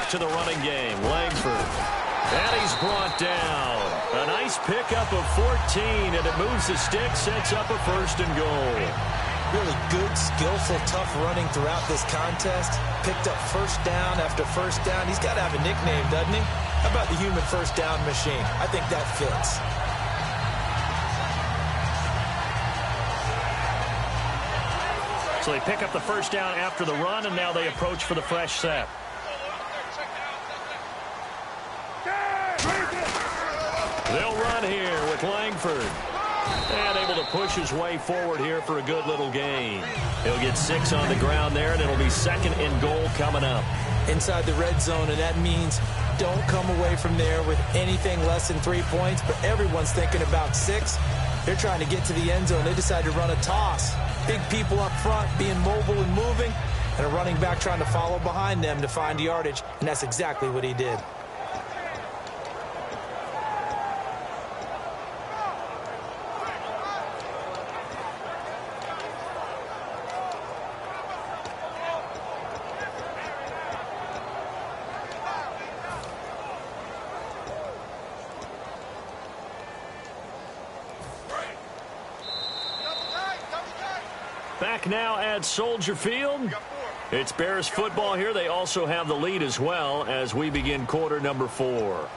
To the running game, Langford. And he's brought down. A nice pickup of 14, and it moves the stick, sets up a 1st and goal. Really good, skillful, tough running throughout this contest. Picked up 1st down after 1st down. He's got to have a nickname, doesn't he? How about the human 1st down machine? I think that fits. So they pick up the 1st down after the run, and now they approach for the fresh set. They'll run here with Langford. And able to push his way forward here for a good little gain. He'll get 6 on the ground there, and it'll be 2nd and goal coming up. Inside the red zone, and that means don't come away from there with anything less than 3 points, but everyone's thinking about 6. They're trying to get to the end zone. They decide to run a toss. Big people up front being mobile and moving, and a running back trying to follow behind them to find yardage, and that's exactly what he did. Back now at Soldier Field. It's Bears football here. They also have the lead as well as we begin quarter number 4.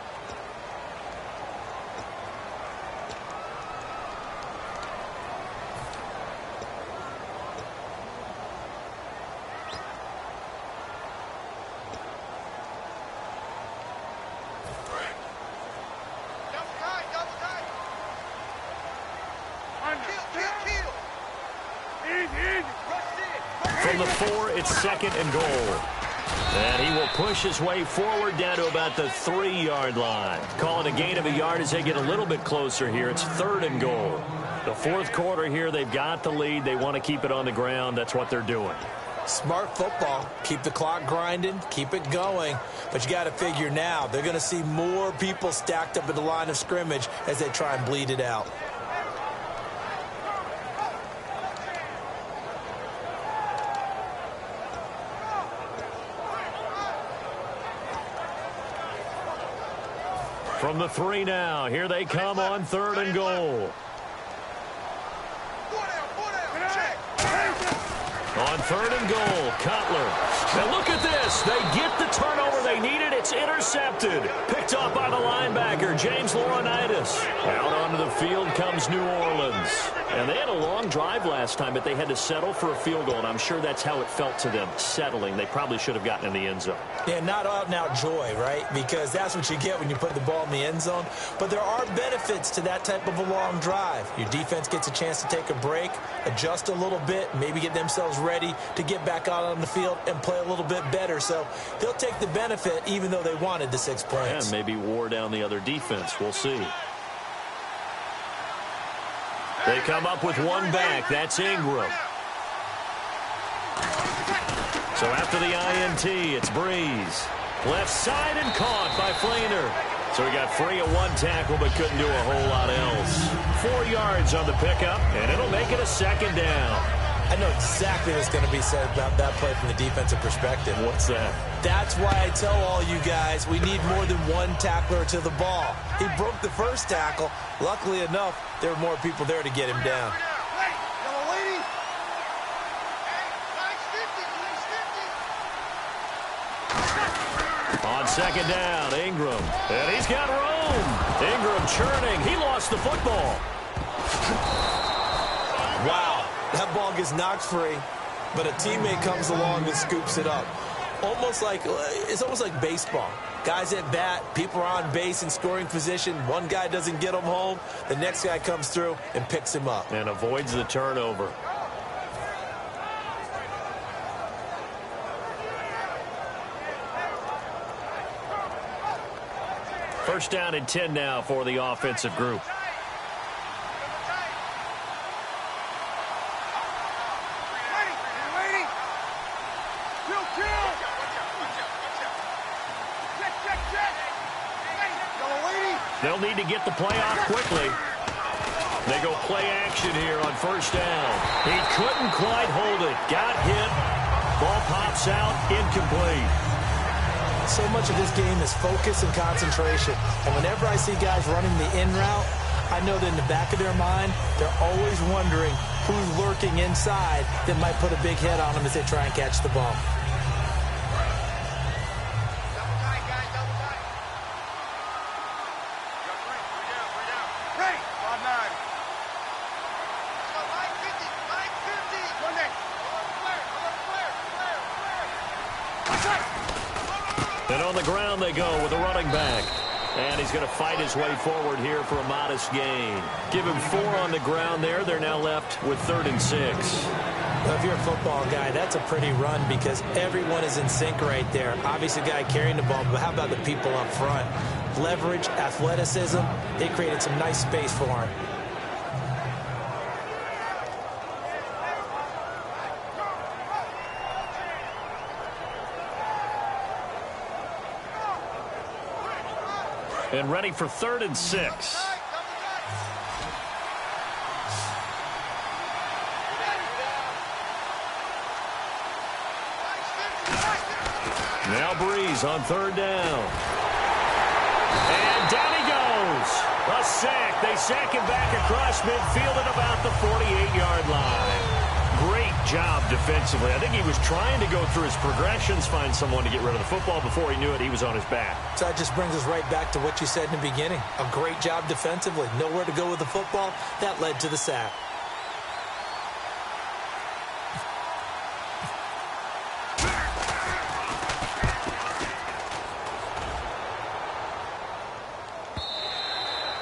From the 4, it's 2nd and goal. And he will push his way forward down to about the 3-yard line. Call it a gain of a yard as they get a little bit closer here. It's 3rd and goal. The 4th quarter here, they've got the lead. They want to keep it on the ground. That's what they're doing. Smart football. Keep the clock grinding. Keep it going. But you got to figure now, they're going to see more people stacked up at the line of scrimmage as they try and bleed it out. From the 3 now, here they come on 3rd and goal. On 3rd and goal, Cutler. And look at this. They get the turnover they needed. It's intercepted. Picked up by the linebacker, James Laurinaitis. Out onto the field comes New Orleans. And they had a long drive last time, but they had to settle for a field goal, and I'm sure that's how it felt to them, settling. They probably should have gotten in the end zone. Yeah, not out-and-out joy, right? Because that's what you get when you put the ball in the end zone. But there are benefits to that type of a long drive. Your defense gets a chance to take a break, adjust a little bit, maybe get themselves ready to get back out on the field and play a little bit better. So they'll take the benefit even though they wanted the 6 points. And maybe wore down the other defense. We'll see. They come up with one back. That's Ingram. So after the INT, it's Breeze. Left side and caught by Flainer. So he got free of 1 tackle but couldn't do a whole lot else. 4 yards on the pickup, and it'll make it a 2nd down. I know exactly what's going to be said about that play from the defensive perspective. What's that? That's why I tell all you guys we need more than 1 tackler to the ball. He broke the first tackle. Luckily enough, there were more people there to get him down. On 2nd down, Ingram. And he's got room. Ingram churning. He lost the football. Wow. That ball gets knocked free, but a teammate comes along and scoops it up. It's almost like baseball. Guys at bat, people are on base in scoring position. One guy doesn't get him home. The next guy comes through and picks him up. And avoids the turnover. First down and 10 now for the offensive group. They'll need to get the play off quickly. They go play action here on first down. He couldn't quite hold it. Got hit. Ball pops out. Incomplete. So much of this game is focus and concentration. And whenever I see guys running the in route, I know that in the back of their mind, they're always wondering who's lurking inside that might put a big hit on them as they try and catch the ball. And on the ground they go with a running back. And he's going to fight his way forward here for a modest gain. Give him 4 on the ground there. They're now left with 3rd and 6. Well, if you're a football guy, that's a pretty run because everyone is in sync right there. Obviously, the guy carrying the ball, but how about the people up front? Leverage, athleticism, they created some nice space for him. And ready for 3rd and 6. Now Breeze on 3rd down. And down he goes. A sack. They sack him back across midfield at about the 48-yard line. Great job defensively. I think he was trying to go through his progressions, find someone to get rid of the football. Before he knew it, he was on his back. So that just brings us right back to what you said in the beginning. A great job defensively. Nowhere to go with the football. That led to the sack.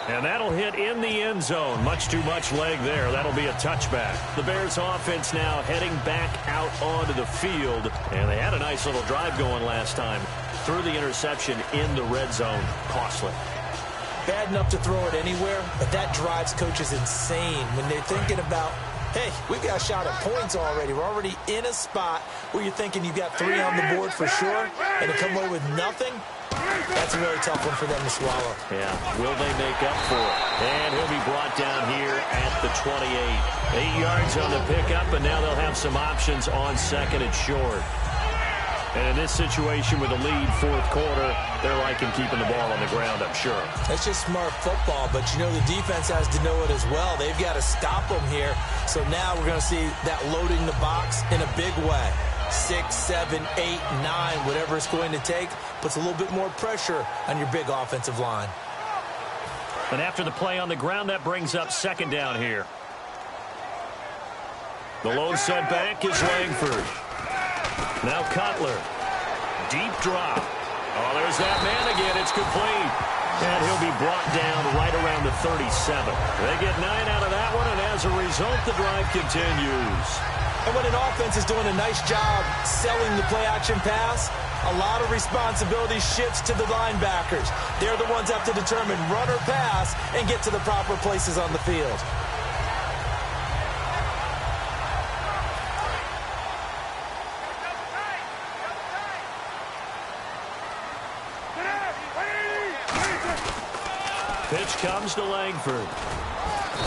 And that'll hit in the end zone. Much too much leg there. That'll be a touchback. The Bears offense now heading back out onto the field. And they had a nice little drive going last time. Threw the interception in the red zone. Costly. Bad enough to throw it anywhere, but that drives coaches insane when they're thinking about, hey, we've got a shot at points already. We're already in a spot where you're thinking you've got 3 on the board for sure, and to come away with nothing, that's a really tough one for them to swallow. Yeah, will they make up for it? And he'll be brought down here at the 28. 8 yards on the pickup, and now they'll have some options on 2nd and short. And in this situation with a lead 4th quarter, they're liking keeping the ball on the ground, I'm sure. That's just smart football, but you know the defense has to know it as well. They've got to stop them here. So now we're going to see that loading the box in a big way. 6, 7, 8, 9, whatever it's going to take, puts a little bit more pressure on your big offensive line. And after the play on the ground, that brings up 2nd down here. The lone setback is Langford. Now Cutler. Deep drop. Oh, there's that man again. It's complete. And he'll be brought down right around the 37. They get 9 out of that one, and as a result, the drive continues. And when an offense is doing a nice job selling the play-action pass, a lot of responsibility shifts to the linebackers. They're the ones that have to determine run or pass and get to the proper places on the field. Pitch comes to Langford.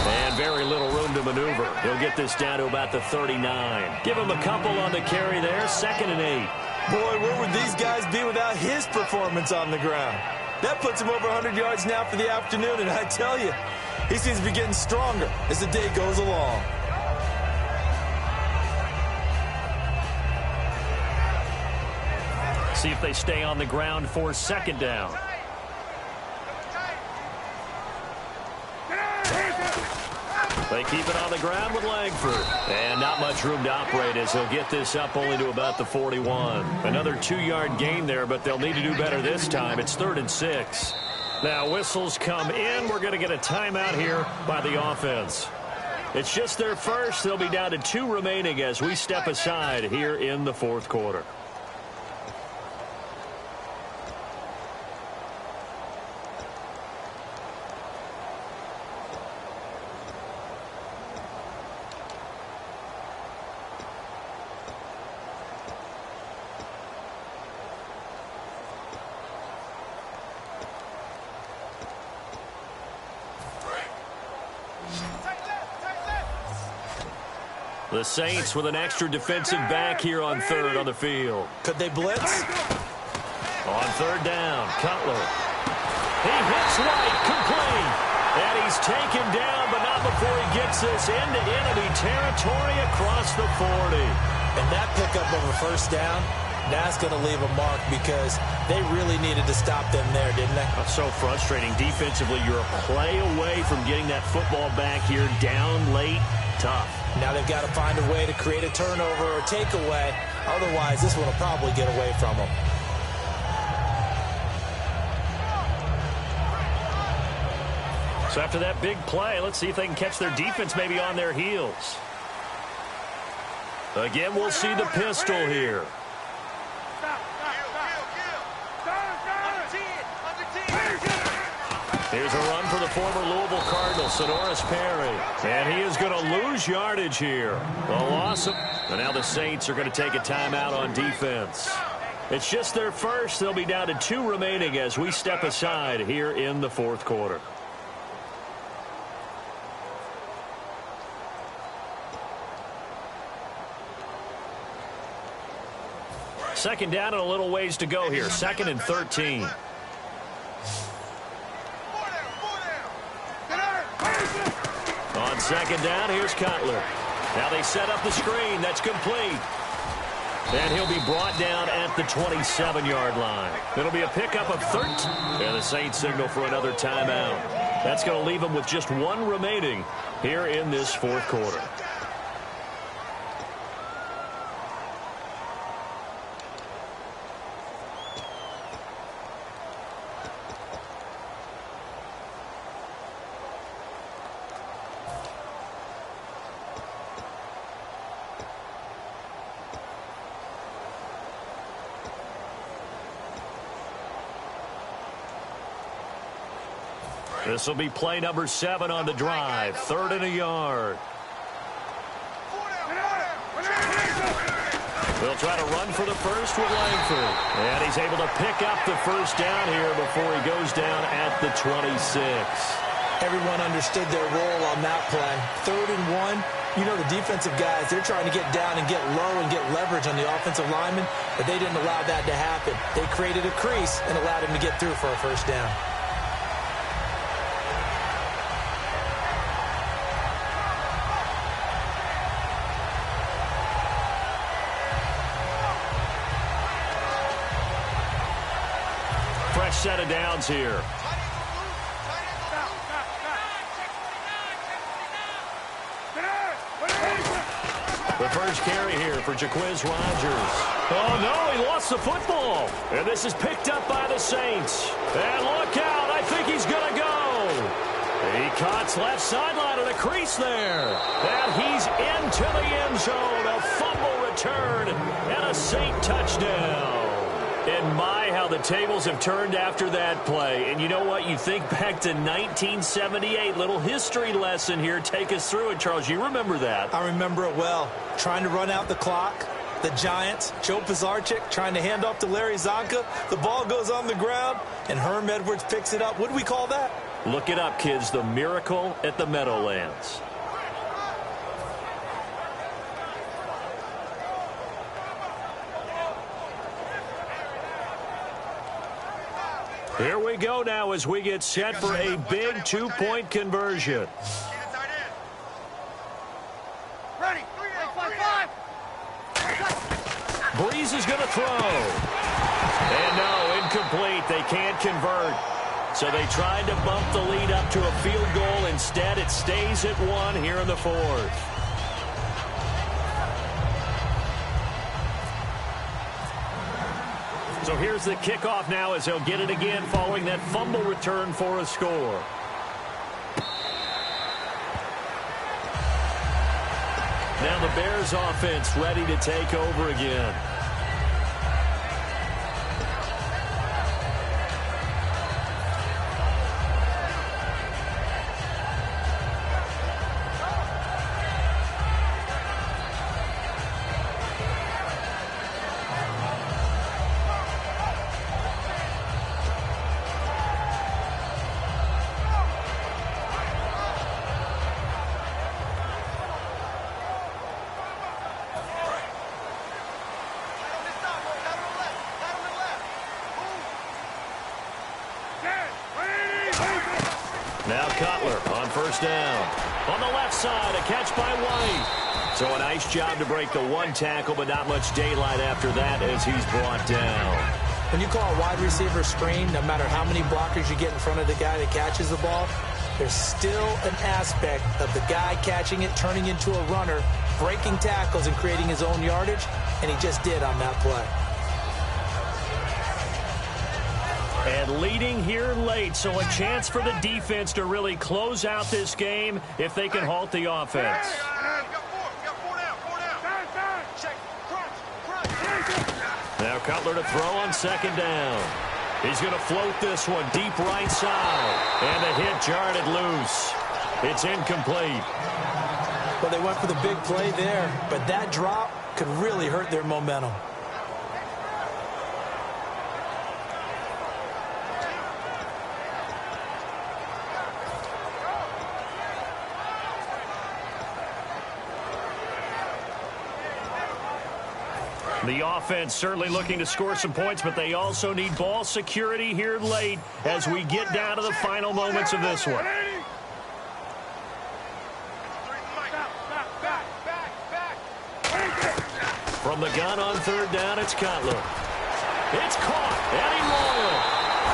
And very little room to maneuver. He'll get this down to about the 39. Give him a couple on the carry there. 2nd and 8. Boy, where would these guys be without his performance on the ground? That puts him over 100 yards now for the afternoon, and I tell you, he seems to be getting stronger as the day goes along. See if they stay on the ground for 2nd down. They keep it on the ground with Langford. And not much room to operate as he'll get this up only to about the 41. Another 2-yard gain there, but they'll need to do better this time. It's 3rd and 6. Now whistles come in. We're going to get a timeout here by the offense. It's just their first. They'll be down to 2 remaining as we step aside here in the 4th quarter. The Saints with an extra defensive back here on third on the field. Could they blitz? On third down, Cutler. He hits White, complete. And he's taken down, but not before he gets this into enemy territory across the 40. And that pickup of a first down, that's going to leave a mark because they really needed to stop them there, didn't they? That's so frustrating. Defensively, you're a play away from getting that football back here down late. Tough. Now they've got to find a way to create a turnover or takeaway. Otherwise, this one will probably get away from them. So after that big play, let's see if they can catch their defense maybe on their heels. Again, we'll see the pistol here. Here's a run for the former Louisville Cardinal, Sonoris Perry. And he is going to lose yardage here. A loss of... And now the Saints are going to take a timeout on defense. It's just their first. They'll be down to 2 remaining as we step aside here in the fourth quarter. Second down and a little ways to go here. 2nd and 13. On second down, here's Cutler. Now they set up the screen. That's complete. And he'll be brought down at the 27-yard line. It'll be a pickup of 13. And the Saints signal for another timeout. That's going to leave them with just 1 remaining here in this fourth quarter. This will be play number 7 on the drive. 3rd and a yard. They'll try to run for the first with Langford. And he's able to pick up the first down here before he goes down at the 26. Everyone understood their role on that play. 3rd and 1. You know the defensive guys, they're trying to get down and get low and get leverage on the offensive lineman, but they didn't allow that to happen. They created a crease and allowed him to get through for a first down. Fresh set of downs here. The first carry here for Jaquiz Rogers. Oh, no, he lost the football. And this is picked up by the Saints. And look out, I think he's going to go. He cuts left sideline of the crease there. And he's into the end zone. A fumble return and a Saint touchdown. And my, how the tables have turned after that play. And you know what? You think back to 1978. Little history lesson here. Take us through it, Charles. You remember that. I remember it well. Trying to run out the clock. The Giants, Joe Pisarcik trying to hand off to Larry Zonka. The ball goes on the ground, and Herm Edwards picks it up. What do we call that? Look it up, kids. The miracle at the Meadowlands. Here we go now as we get set for a big 2-point conversion. Breeze is going to throw. And no, incomplete. They can't convert. So they tried to bump the lead up to a field goal. Instead, it stays at 1 here in the fourth. So here's the kickoff now as they'll get it again following that fumble return for a score. Now the Bears offense ready to take over again. Now Cutler on first down. On the left side, a catch by White. So a nice job to break the one tackle, but not much daylight after that as he's brought down. When you call a wide receiver screen, no matter how many blockers you get in front of the guy that catches the ball, there's still an aspect of the guy catching it, turning into a runner, breaking tackles and creating his own yardage, and he just did on that play. And leading here late, so a chance for the defense to really close out this game if they can halt the offense. Now Cutler to throw on second down. He's going to float this one deep right side. And the hit jarred it loose. It's incomplete. Well, they went for the big play there, but that drop could really hurt their momentum. The offense certainly looking to score some points, but they also need ball security here late as we get down to the final moments of this one. From the gun on third down, it's Cutler. It's caught, Eddie Royal.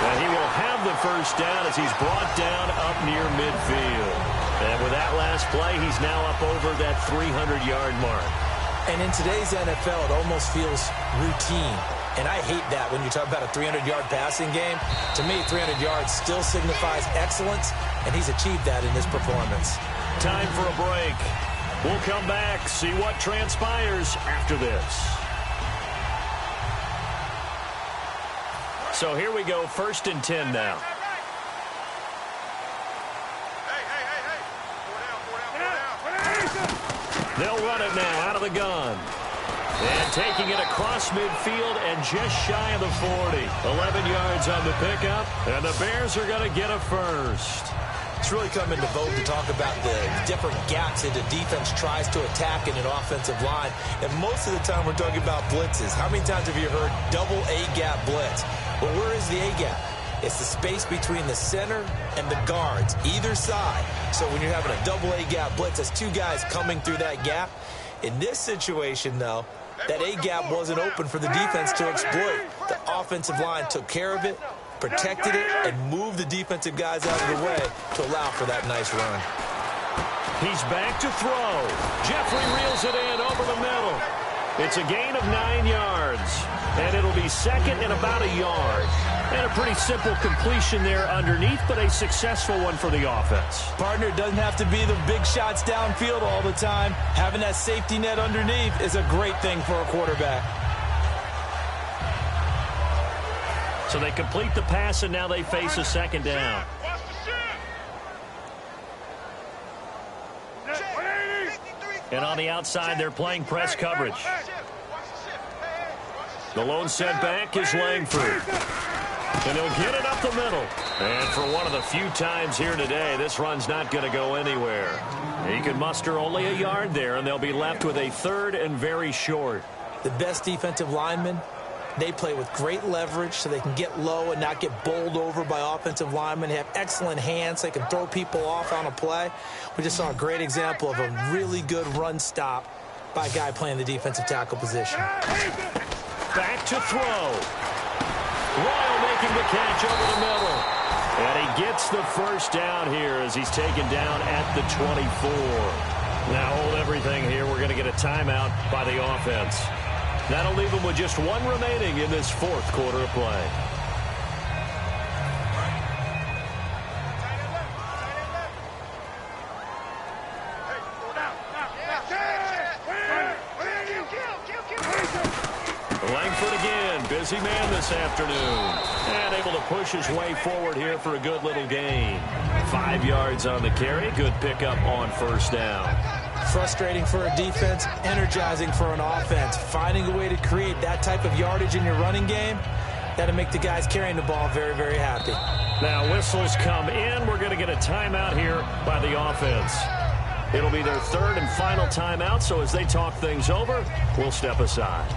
And he will have the first down as he's brought down up near midfield. And with that last play, he's now up over that 300-yard mark. And in today's NFL, it almost feels routine. And I hate that when you talk about a 300-yard passing game. To me, 300 yards still signifies excellence, and he's achieved that in this performance. Time for a break. We'll come back, see what transpires after this. So here we go, 1st and 10 now. They'll run it now out of the gun. And taking it across midfield and just shy of the 40. 11 yards on the pickup, and the Bears are going to get a first. It's really come into vogue to talk about the different gaps that the defense tries to attack in an offensive line. And most of the time we're talking about blitzes. How many times have you heard double A-gap blitz? Well, where is the A-gap? It's the space between the center and the guards, either side. So when you're having a double A-gap blitz, that's two guys coming through that gap. In this situation, though, that A-gap wasn't open for the defense to exploit. The offensive line took care of it, protected it, and moved the defensive guys out of the way to allow for that nice run. He's back to throw. Jeffrey reels it in over the middle. It's a gain of 9 yards, and it'll be second and about a yard. And a pretty simple completion there underneath, but a successful one for the offense. Partner, doesn't have to be the big shots downfield all the time. Having that safety net underneath is a great thing for a quarterback. So they complete the pass, and now they face a second down. And on the outside, they're playing press coverage. The lone setback is Langford. And he'll get it up the middle. And for one of the few times here today, this run's not going to go anywhere. He can muster only a yard there, and they'll be left with a third and very short. The best defensive linemen, they play with great leverage so they can get low and not get bowled over by offensive linemen. They have excellent hands. They can throw people off on a play. We just saw a great example of a really good run stop by a guy playing the defensive tackle position. Back to throw. Royal making the catch over the middle. And he gets the first down here as he's taken down at the 24. Now hold everything here. We're going to get a timeout by the offense. That'll leave them with just one remaining in this fourth quarter of play. Langford again, busy man this afternoon. And able to push his way forward here for a good little gain. 5 yards on the carry. Good pickup on first down. Frustrating for a defense, energizing for an offense. Finding a way to create that type of yardage in your running game, that'll make the guys carrying the ball very, very happy. Now whistles come in. We're going to get a timeout here by the offense. It'll be their third and final timeout, so as they talk things over, we'll step aside.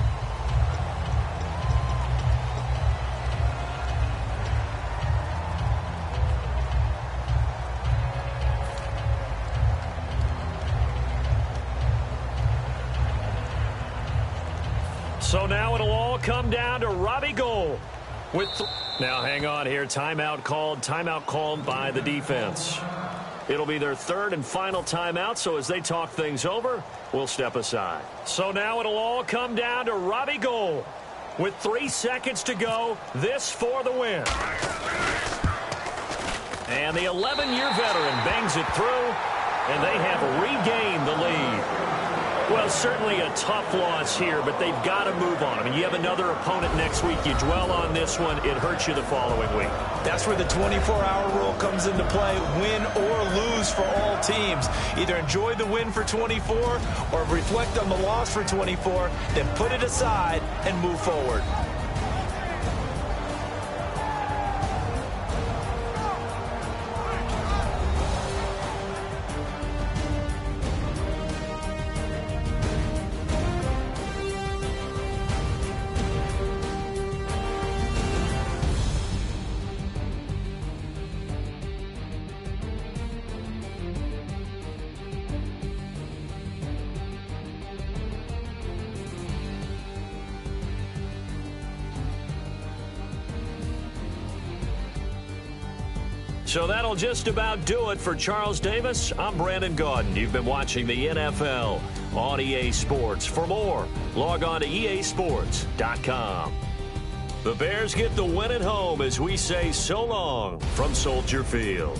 So now it'll all come down to Robbie Gould. Now hang on here. Timeout called by the defense. It'll be their third and final timeout, so as they talk things over, we'll step aside. So now it'll all come down to Robbie Gould. With 3 seconds to go, this for the win. And the 11-year veteran bangs it through, and they have regained the lead. Well, certainly a tough loss here, but they've got to move on. I mean, you have another opponent next week. You dwell on this one, it hurts you the following week. That's where the 24-hour rule comes into play, win or lose for all teams. Either enjoy the win for 24 or reflect on the loss for 24, then put it aside and move forward. So that'll just about do it for Charles Davis. I'm Brandon Gaudin. You've been watching the NFL on EA Sports. For more, log on to easports.com. The Bears get the win at home as we say so long from Soldier Field.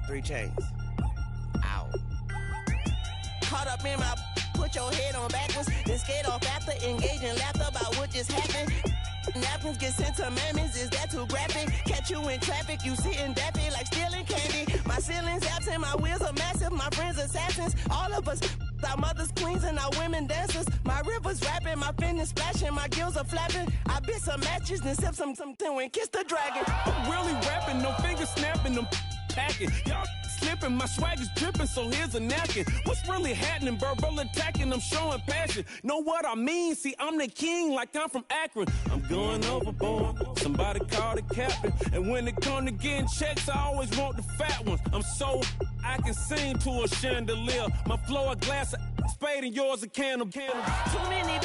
Three chains. Ow. Caught up in my, put your head on backwards, then skate off after, engaging laughter about what just happened. Napkins get sent to mammies, is that too graphic? Catch you in traffic, you sitting dappy like stealing candy. My ceiling's absent, my wheels are massive, my friends assassins. All of us, our mothers queens and our women dancers. My rivers rapping, my fingers splashing, my gills are flapping. I bit some matches, then sip something and kiss the dragon. I'm really rapping, no fingers snapping, them packing. Y'all slipping, my swag is dripping, so here's a napkin. What's really happening? Verbal attacking, I'm showing passion. Know what I mean? See, I'm the king like I'm from Akron. I'm going overboard, somebody call the captain. And when it come to getting checks, I always want the fat ones. I'm so I can sing to a chandelier. My flow a glass of spade and yours a can of. Too many